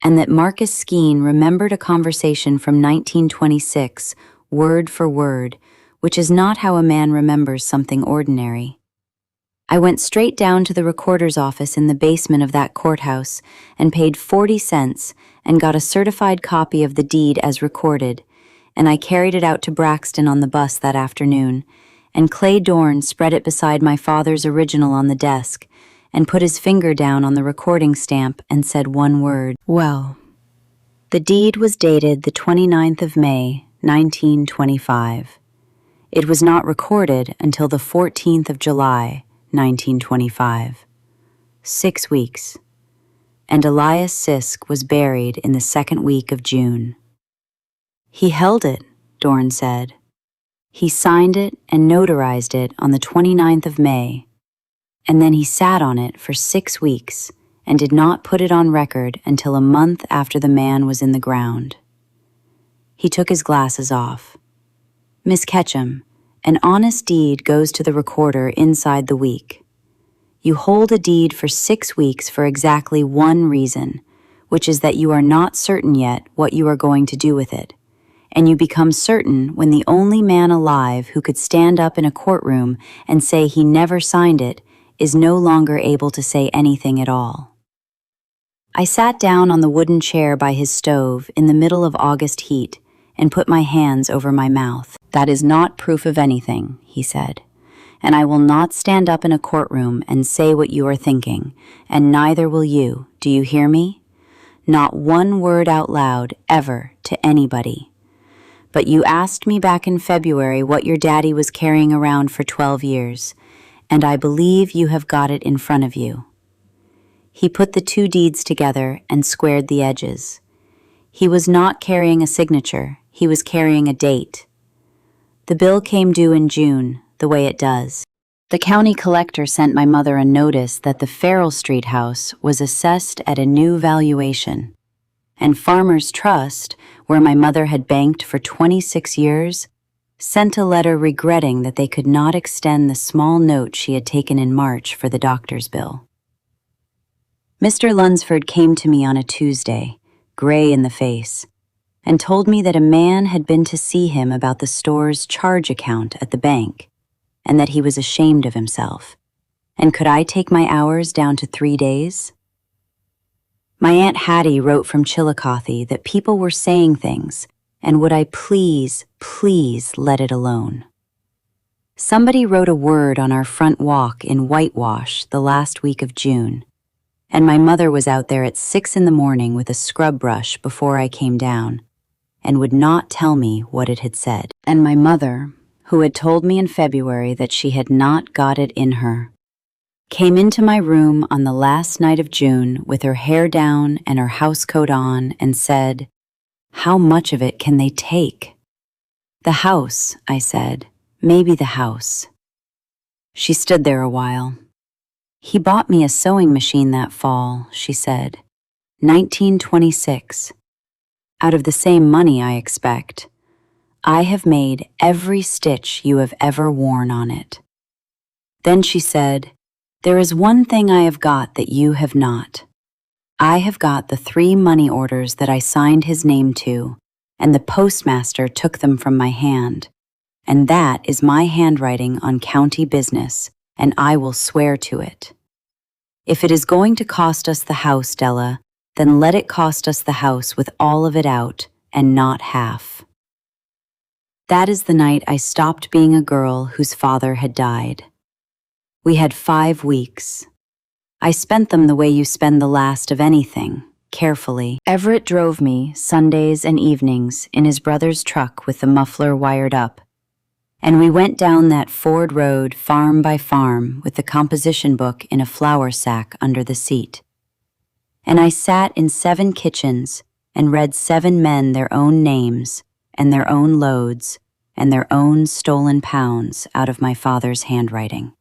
and that Marcus Skeen remembered a conversation from 1926, word for word, which is not how a man remembers something ordinary. I went straight down to the recorder's office in the basement of that courthouse and paid 40 cents and got a certified copy of the deed as recorded, and I carried it out to Braxton on the bus that afternoon, and Clay Dorn spread it beside my father's original on the desk and put his finger down on the recording stamp and said one word. Well, the deed was dated the 29th of May, 1925. It was not recorded until the 14th of July, 1925. 6 weeks. And Elias Sisk was buried in the second week of June. He held it, Dorn said. He signed it and notarized it on the 29th of May, and then he sat on it for 6 weeks and did not put it on record until a month after the man was in the ground. He took his glasses off. Miss Ketchum, an honest deed goes to the recorder inside the week. You hold a deed for 6 weeks for exactly one reason, which is that you are not certain yet what you are going to do with it, and you become certain when the only man alive who could stand up in a courtroom and say he never signed it is no longer able to say anything at all. I sat down on the wooden chair by his stove in the middle of August heat and put my hands over my mouth. "That is not proof of anything," he said, "and I will not stand up in a courtroom and say what you are thinking, and neither will you, do you hear me? Not one word out loud, ever, to anybody. But you asked me back in February what your daddy was carrying around for 12 years, and I believe you have got it in front of you." He put the 2 deeds together and squared the edges. He was not carrying a signature, he was carrying a date. The bill came due in June, the way it does. The county collector sent my mother a notice that the Farrell Street house was assessed at a new valuation, and Farmers Trust, where my mother had banked for 26 years, sent a letter regretting that they could not extend the small note she had taken in March for the doctor's bill. Mr. Lunsford came to me on a Tuesday, gray in the face, and told me that a man had been to see him about the store's charge account at the bank, and that he was ashamed of himself. And could I take my hours down to 3 days? My Aunt Hattie wrote from Chillicothe that people were saying things, and would I please, please let it alone. Somebody wrote a word on our front walk in whitewash the last week of June, and my mother was out there at 6 in the morning with a scrub brush before I came down, and would not tell me what it had said. And my mother, who had told me in February that she had not got it in her, came into my room on the last night of June with her hair down and her housecoat on and said, "How much of it can they take?" "The house," I said, "maybe the house." She stood there a while. "He bought me a sewing machine that fall," she said. 1926. "Out of the same money, I expect. I have made every stitch you have ever worn on it." Then she said, "There is one thing I have got that you have not. I have got the 3 money orders that I signed his name to, and the postmaster took them from my hand. And that is my handwriting on county business, and I will swear to it. If it is going to cost us the house, Della, then let it cost us the house with all of it out, and not half." That is the night I stopped being a girl whose father had died. We had 5 weeks. I spent them the way you spend the last of anything, carefully. Everett drove me, Sundays and evenings, in his brother's truck with the muffler wired up, and we went down that Ford road farm by farm with the composition book in a flour sack under the seat. And I sat in 7 kitchens and read 7 men their own names and their own loads and their own stolen pounds out of my father's handwriting.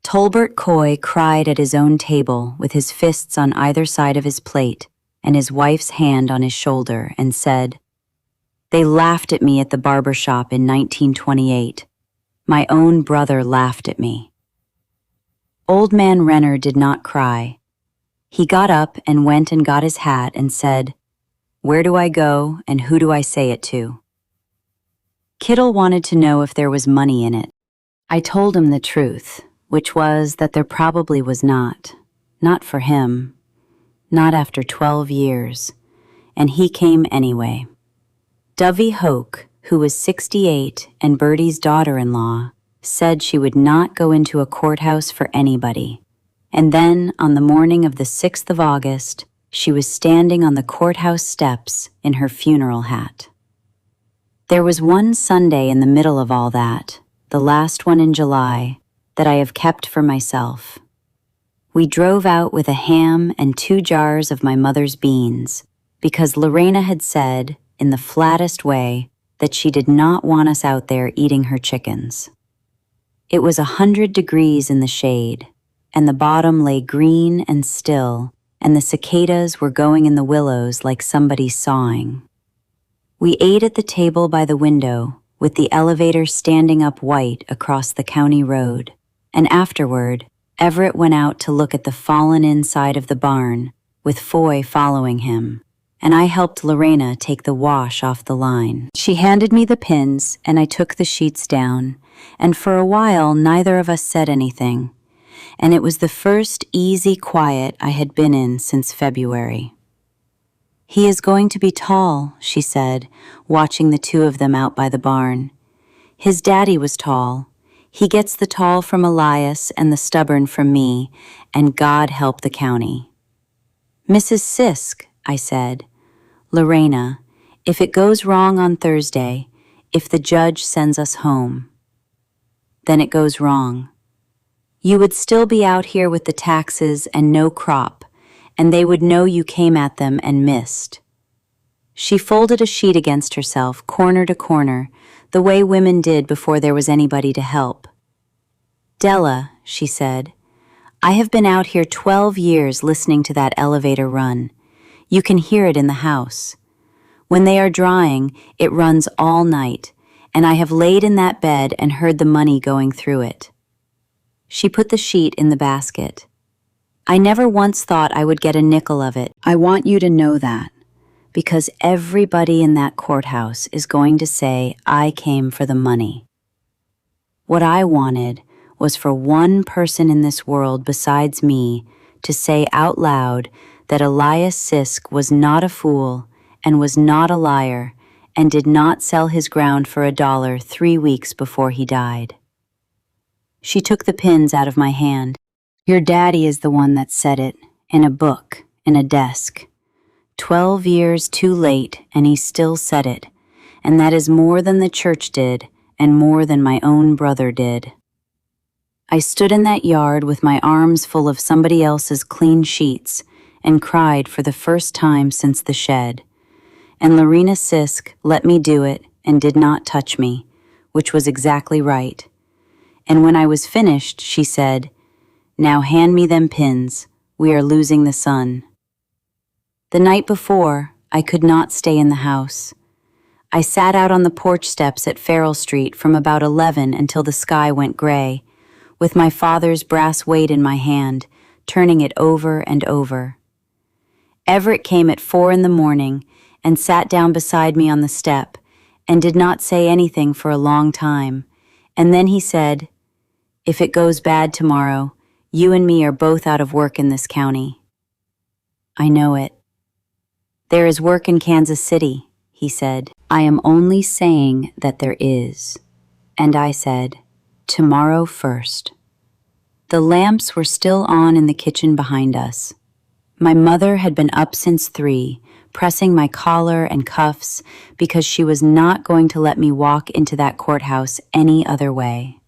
Tolbert Coy cried at his own table with his fists on either side of his plate and his wife's hand on his shoulder and said, "They laughed at me at the barber shop in 1928. My own brother laughed at me." Old man Renner did not cry. He got up and went and got his hat and said, "Where do I go and who do I say it to?" Kittle wanted to know if there was money in it. I told him the truth, which was that there probably was not. Not for him. Not after 12 years. And he came anyway. Dovey Hoke, who was 68 and Bertie's daughter-in-law, said she would not go into a courthouse for anybody. And then, on the morning of the 6th of August, she was standing on the courthouse steps in her funeral hat. There was one Sunday in the middle of all that, the last one in July, that I have kept for myself. We drove out with a ham and 2 jars of my mother's beans, because Lorena had said, in the flattest way, that she did not want us out there eating her chickens. It was 100 degrees in the shade, and the bottom lay green and still, and the cicadas were going in the willows like somebody sawing. We ate at the table by the window, with the elevator standing up white across the county road, and afterward, Everett went out to look at the fallen inside of the barn, with Foy following him, and I helped Lorena take the wash off the line. She handed me the pins, and I took the sheets down, and for a while neither of us said anything, and it was the first easy quiet I had been in since February. "He is going to be tall," she said, watching the two of them out by the barn. "His daddy was tall. He gets the tall from Elias and the stubborn from me, and God help the county." "Mrs. Sisk," I said, "Lorena, if it goes wrong on Thursday, if the judge sends us home, then it goes wrong. You would still be out here with the taxes and no crop, and they would know you came at them and missed." She folded a sheet against herself, corner to corner, the way women did before there was anybody to help. "Della," she said, "I have been out here 12 years listening to that elevator run. You can hear it in the house. When they are drying, it runs all night, and I have laid in that bed and heard the money going through it." She put the sheet in the basket. "I never once thought I would get a nickel of it. I want you to know that, because everybody in that courthouse is going to say I came for the money. What I wanted was for one person in this world besides me to say out loud that Elias Sisk was not a fool and was not a liar and did not sell his ground for $1 3 weeks before he died." She took the pins out of my hand. "Your daddy is the one that said it, in a book, in a desk. 12 years too late, and he still said it, and that is more than the church did and more than my own brother did." I stood in that yard with my arms full of somebody else's clean sheets and cried for the first time since the shed. And Lorena Sisk let me do it and did not touch me, which was exactly right. And when I was finished, she said, "Now hand me them pins. We are losing the sun." The night before, I could not stay in the house. I sat out on the porch steps at Farrell Street from about 11 until the sky went gray, with my father's brass weight in my hand, turning it over and over. Everett came at 4 in the morning and sat down beside me on the step and did not say anything for a long time, and then he said, "If it goes bad tomorrow, you and me are both out of work in this county." "I know it." "There is work in Kansas City," he said. "I am only saying that there is." And I said, "Tomorrow first." The lamps were still on in the kitchen behind us. My mother had been up since 3, pressing my collar and cuffs because she was not going to let me walk into that courthouse any other way.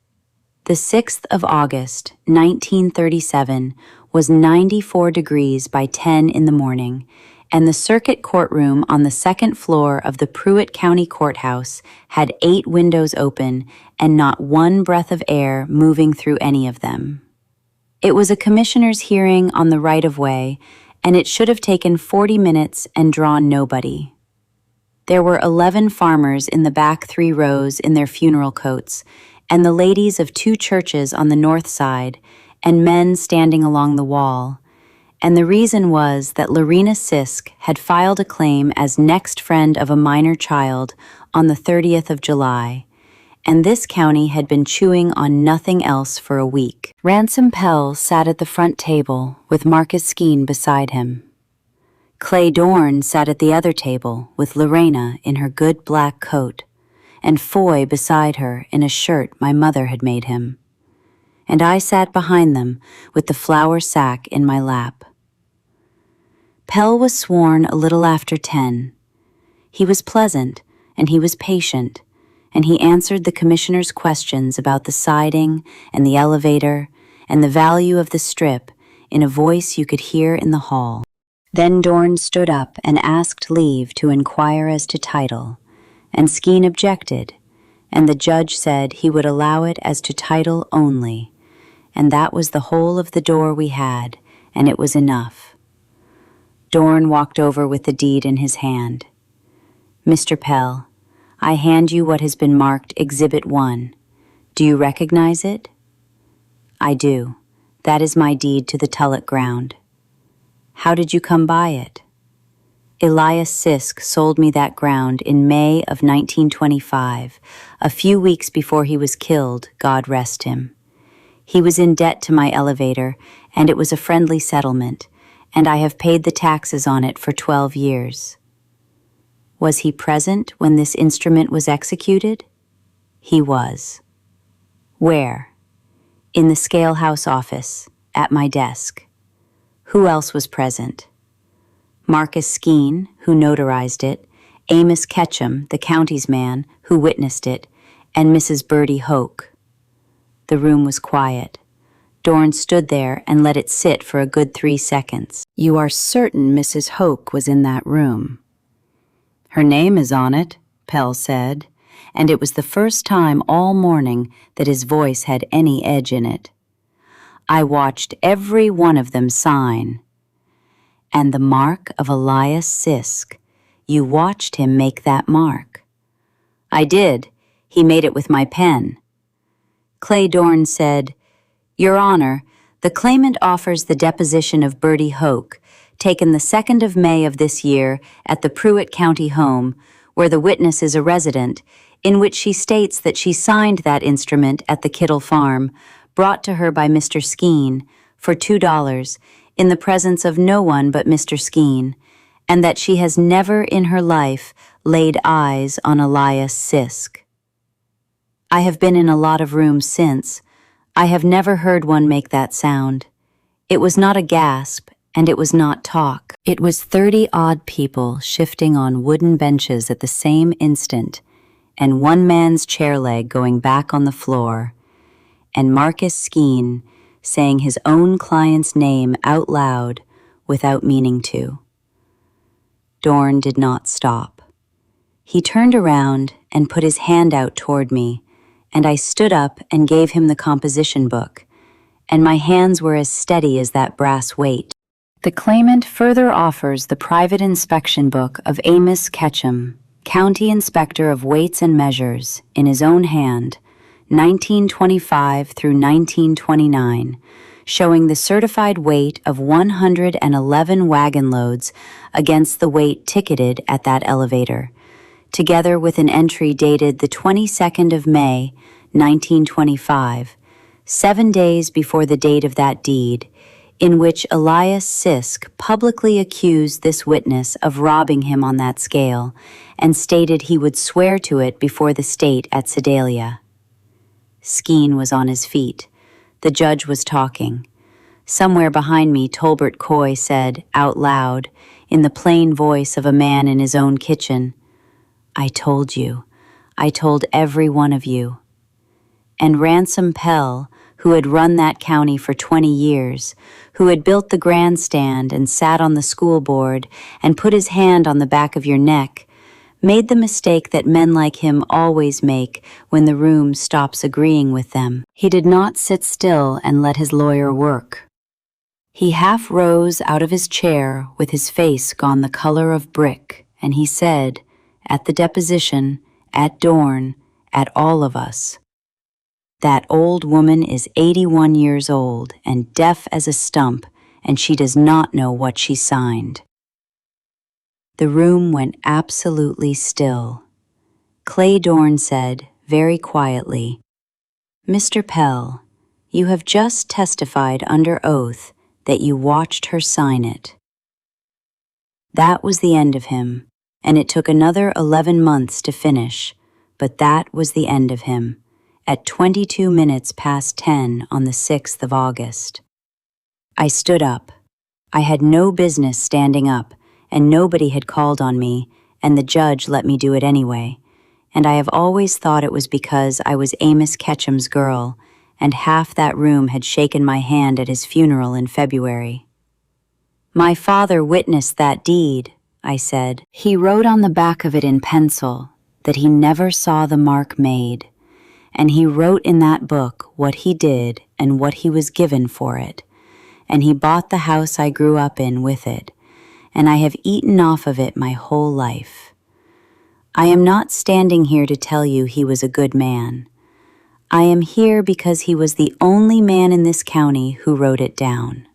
The 6th of August, 1937, was 94 degrees by 10 in the morning, and the circuit courtroom on the second floor of the Pruitt County Courthouse had 8 windows open and not one breath of air moving through any of them. It was a commissioner's hearing on the right-of-way, and it should have taken 40 minutes and drawn nobody. There were 11 farmers in the back 3 rows in their funeral coats, and the ladies of 2 churches on the north side, and men standing along the wall. And the reason was that Lorena Sisk had filed a claim as next friend of a minor child on the 30th of July, and this county had been chewing on nothing else for a week. Ransom Pell sat at the front table with Marcus Skeen beside him. Clay Dorn sat at the other table with Lorena in her good black coat, and Foy beside her in a shirt my mother had made him. And I sat behind them with the flour sack in my lap. Pell was sworn a little after 10. He was pleasant, and he was patient, and he answered the commissioner's questions about the siding and the elevator and the value of the strip in a voice you could hear in the hall. Then Dorn stood up and asked leave to inquire as to title, and Skeen objected, and the judge said he would allow it as to title only, and that was the whole of the door we had, and it was enough. Dorn walked over with the deed in his hand. Mr. Pell, I hand you what has been marked Exhibit 1. Do you recognize it? I do. That is my deed to the Tulloch ground. How did you come by it? Elias Sisk sold me that ground in May of 1925, a few weeks before he was killed, God rest him. He was in debt to my elevator, and it was a friendly settlement, and I have paid the taxes on it for 12 years. Was he present when this instrument was executed? He was. Where? In the Scale House office, at my desk. Who else was present? Marcus Skeen, who notarized it, Amos Ketchum, the county's man, who witnessed it, and Mrs. Bertie Hoke. The room was quiet. Dorn stood there and let it sit for a good 3 seconds. You are certain Mrs. Hoke was in that room? Her name is on it, Pell said, and it was the first time all morning that his voice had any edge in it. I watched every one of them sign. And the mark of Elias Sisk, you watched him make that mark. I did. He made it with my pen. Clay Dorn said, Your Honor, the claimant offers the deposition of Bertie Hoke, taken the 2nd of May of this year at the Pruitt County home, where the witness is a resident, in which she states that she signed that instrument at the Kittle Farm, brought to her by Mr. Skeen, for $2, in the presence of no one but Mr. Skeen, and that she has never in her life laid eyes on Elias Sisk. I have been in a lot of rooms since. I have never heard one make that sound. It was not a gasp, and it was not talk. It was 30-odd people shifting on wooden benches at the same instant, and one man's chair leg going back on the floor, and Marcus Skeen saying his own client's name out loud without meaning to. Dorn did not stop. He turned around and put his hand out toward me, and I stood up and gave him the composition book, and my hands were as steady as that brass weight. The claimant further offers the private inspection book of Amos Ketchum, County Inspector of Weights and Measures, in his own hand, 1925 through 1929, showing the certified weight of 111 wagon loads against the weight ticketed at that elevator, together with an entry dated the 22nd of May, 1925, 7 days before the date of that deed, in which Elias Sisk publicly accused this witness of robbing him on that scale and stated he would swear to it before the state at Sedalia. Skeen was on his feet. The judge was talking. Somewhere behind me, Tolbert Coy said, out loud, in the plain voice of a man in his own kitchen, I told you. I told every one of you. And Ransom Pell, who had run that county for 20 years, who had built the grandstand and sat on the school board and put his hand on the back of your neck, made the mistake that men like him always make when the room stops agreeing with them. He did not sit still and let his lawyer work. He half rose out of his chair with his face gone the color of brick, and he said, at the deposition, at Dorn, at all of us, that old woman is 81 years old and deaf as a stump, and she does not know what she signed. The room went absolutely still. Clay Dorn said, very quietly, Mr. Pell, you have just testified under oath that you watched her sign it. That was the end of him, and it took another 11 months to finish, but that was the end of him, at 22 minutes past 10 on the 6th of August. I stood up. I had no business standing up, and nobody had called on me, and the judge let me do it anyway, and I have always thought it was because I was Amos Ketchum's girl, and half that room had shaken my hand at his funeral in February. My father witnessed that deed, I said. He wrote on the back of it in pencil that he never saw the mark made, and he wrote in that book what he did and what he was given for it, and he bought the house I grew up in with it, and I have eaten off of it my whole life. I am not standing here to tell you he was a good man. I am here because he was the only man in this county who wrote it down.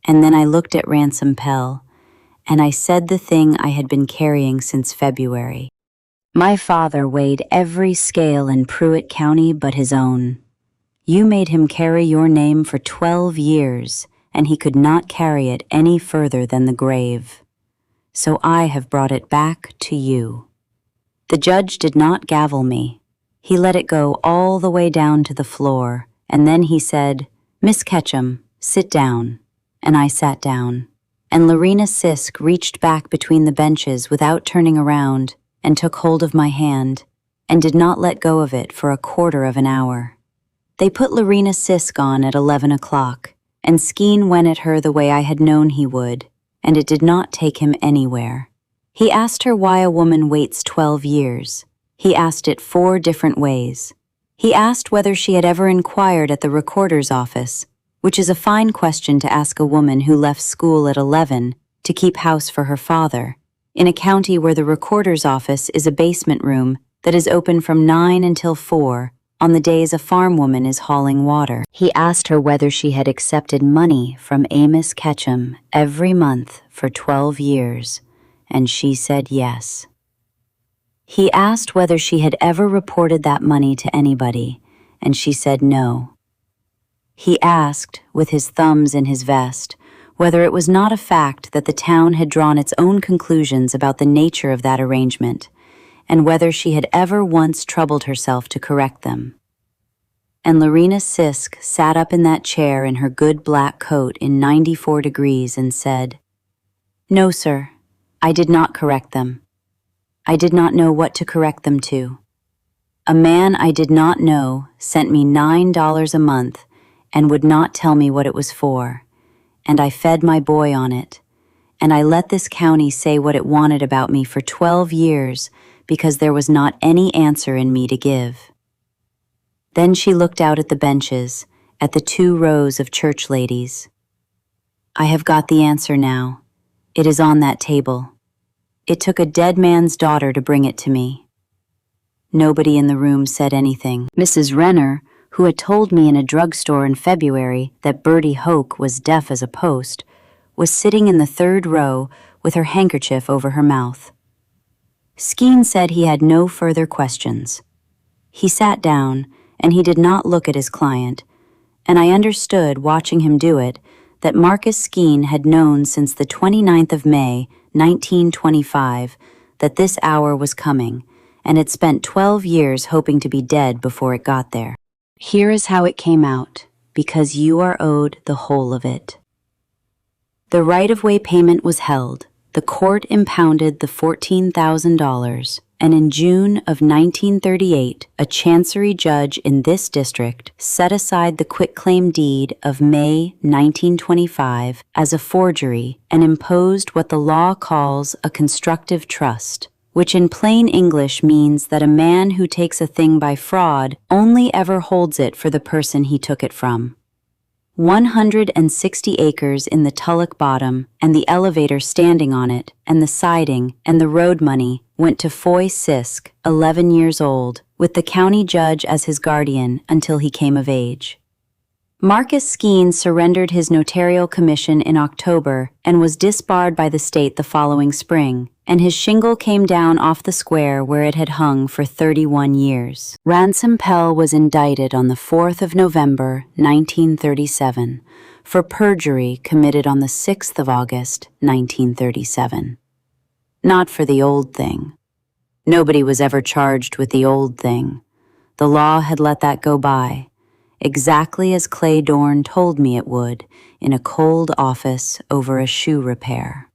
And then I looked at Ransom Pell, and I said the thing I had been carrying since February. My father weighed every scale in Pruitt County but his own. You made him carry your name for 12 years, and he could not carry it any further than the grave. So I have brought it back to you. The judge did not gavel me. He let it go all the way down to the floor, and then he said, "Miss Ketchum, sit down." And I sat down. And Lorena Sisk reached back between the benches without turning around and took hold of my hand and did not let go of it for a quarter of an hour. They put Lorena Sisk on at 11 o'clock, and Skeen went at her the way I had known he would, and it did not take him anywhere. He asked her why a woman waits 12 years. He asked it 4 different ways. He asked whether she had ever inquired at the recorder's office, which is a fine question to ask a woman who left school at 11 to keep house for her father, in a county where the recorder's office is a basement room that is open from 9 until 4 on the days a farm woman is hauling water. He asked her whether she had accepted money from Amos Ketchum every month for 12 years, and she said yes. He asked whether she had ever reported that money to anybody, and she said no. He asked, with his thumbs in his vest, whether it was not a fact that the town had drawn its own conclusions about the nature of that arrangement, and whether she had ever once troubled herself to correct them. And Lorena Sisk sat up in that chair in her good black coat in 94 degrees and said, "No, sir, I did not correct them. I did not know what to correct them to. A man I did not know sent me $9 a month and would not tell me what it was for, and I fed my boy on it, and I let this county say what it wanted about me for 12 years because there was not any answer in me to give." Then she looked out at the benches, at the 2 rows of church ladies. "I have got the answer now. It is on that table. It took a dead man's daughter to bring it to me." Nobody in the room said anything. Mrs. Renner, who had told me in a drugstore in February that Bertie Hoke was deaf as a post, was sitting in the 3rd row with her handkerchief over her mouth. Skeen said he had no further questions. He sat down, and he did not look at his client, and I understood, watching him do it, that Marcus Skeen had known since the 29th of May, 1925, that this hour was coming, and had spent 12 years hoping to be dead before it got there. Here is how it came out, because you are owed the whole of it. The right-of-way payment was held. The court impounded the $14,000, and in June of 1938, a chancery judge in this district set aside the quitclaim deed of May 1925 as a forgery and imposed what the law calls a constructive trust, which in plain English means that a man who takes a thing by fraud only ever holds it for the person he took it from. 160 acres in the Tulloch Bottom, and the elevator standing on it, and the siding, and the road money went to Foy Sisk, 11 years old, with the county judge as his guardian until he came of age. Marcus Skeen surrendered his notarial commission in October and was disbarred by the state the following spring, and his shingle came down off the square where it had hung for 31 years. Ransom Pell was indicted on the 4th of November, 1937, for perjury committed on the 6th of August, 1937. Not for the old thing. Nobody was ever charged with the old thing. The law had let that go by, exactly as Clay Dorn told me it would in a cold office over a shoe repair.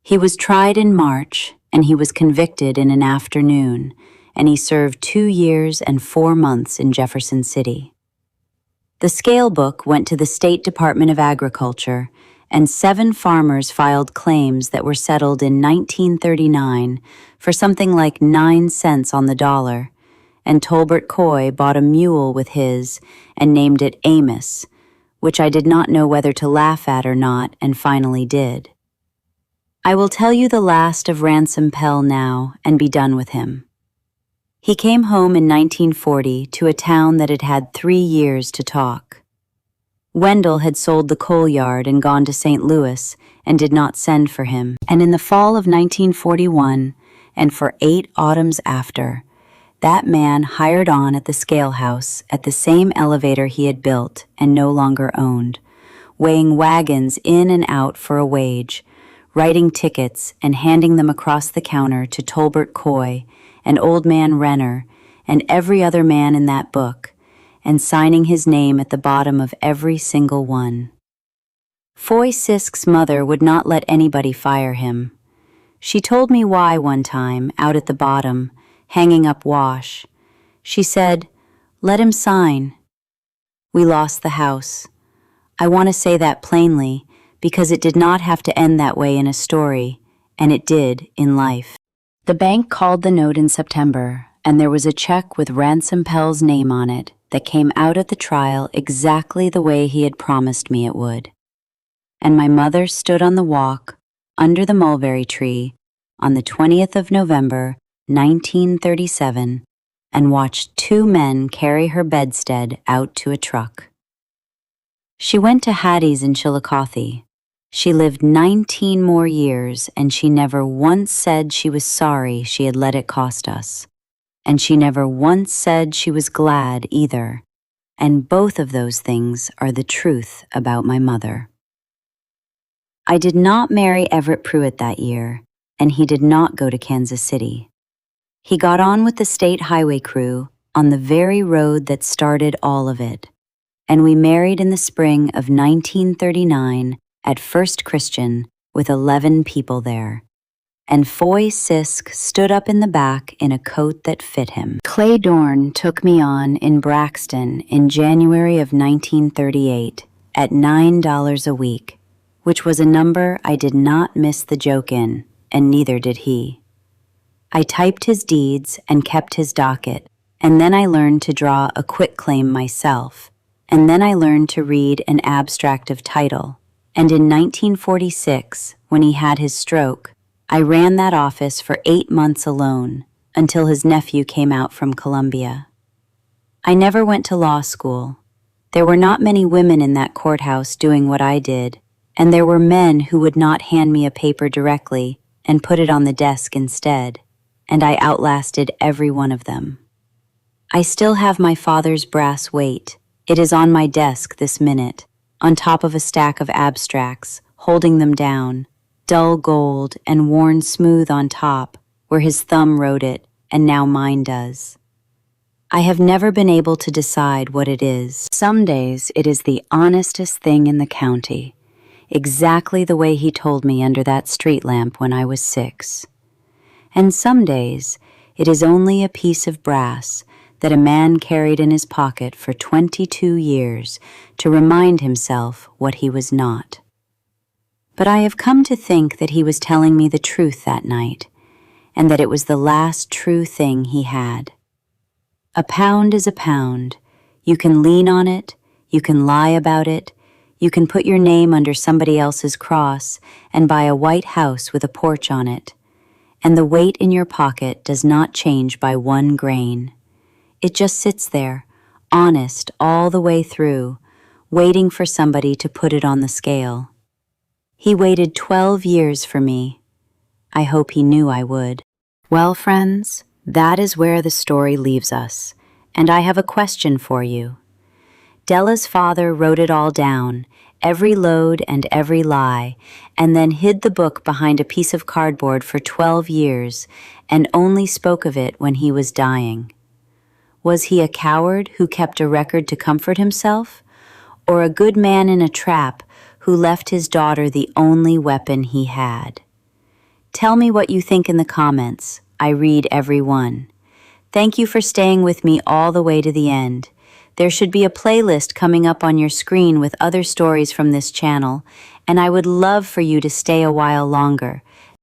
He was tried in March, and he was convicted in an afternoon, and he served 2 years and 4 months in Jefferson City. The scale book went to the State Department of Agriculture, and 7 farmers filed claims that were settled in 1939 for something like 9 cents on the dollar, and Tolbert Coy bought a mule with his and named it Amos, which I did not know whether to laugh at or not, and finally did. I will tell you the last of Ransom Pell now and be done with him. He came home in 1940 to a town that had had 3 years to talk. Wendell had sold the coal yard and gone to St. Louis and did not send for him. And in the fall of 1941, and for 8 autumns after, that man hired on at the scale house at the same elevator he had built and no longer owned, weighing wagons in and out for a wage, writing tickets and handing them across the counter to Tolbert Coy and Old Man Renner and every other man in that book, and signing his name at the bottom of every single one. Foy Sisk's mother would not let anybody fire him. She told me why one time, out at the bottom, hanging up wash. She said, "Let him sign." We lost the house. I want to say that plainly, because it did not have to end that way in a story, and it did in life. The bank called the note in September, and there was a check with Ransom Pell's name on it that came out at the trial exactly the way he had promised me it would. And my mother stood on the walk, under the mulberry tree, on the 20th of November, 1937, and watched 2 men carry her bedstead out to a truck. She went to Hattie's in Chillicothe. She lived 19 more years, and she never once said she was sorry she had let it cost us. And she never once said she was glad either. And both of those things are the truth about my mother. I did not marry Everett Pruitt that year, and he did not go to Kansas City. He got on with the state highway crew on the very road that started all of it, and we married in the spring of 1939 at First Christian with 11 people there. And Foy Sisk stood up in the back in a coat that fit him. Clay Dorn took me on in Braxton in January of 1938 at $9 a week, which was a number I did not miss the joke in, and neither did he. I typed his deeds and kept his docket, and then I learned to draw a quitclaim myself, and then I learned to read an abstract of title. And in 1946, when he had his stroke, I ran that office for 8 months alone, until his nephew came out from Columbia. I never went to law school. There were not many women in that courthouse doing what I did, and there were men who would not hand me a paper directly and put it on the desk instead, and I outlasted every one of them. I still have my father's brass weight. It is on my desk this minute, on top of a stack of abstracts, holding them down, dull gold and worn smooth on top, where his thumb wrote it, and now mine does. I have never been able to decide what it is. Some days it is the honestest thing in the county, exactly the way he told me under that street lamp when I was 6. And some days it is only a piece of brass that a man carried in his pocket for 22 years to remind himself what he was not. But I have come to think that he was telling me the truth that night, and that it was the last true thing he had. A pound is a pound. You can lean on it, you can lie about it, you can put your name under somebody else's cross and buy a white house with a porch on it, and the weight in your pocket does not change by 1 grain. It just sits there, honest all the way through, waiting for somebody to put it on the scale. He waited 12 years for me. I hope he knew I would. Well, friends, that is where the story leaves us, and I have a question for you. Della's father wrote it all down, every load and every lie, and then hid the book behind a piece of cardboard for 12 years and only spoke of it when he was dying. Was he a coward who kept a record to comfort himself, or a good man in a trap who left his daughter the only weapon he had? Tell me what you think in the comments. I read every one. Thank you for staying with me all the way to the end. There should be a playlist coming up on your screen with other stories from this channel, and I would love for you to stay a while longer.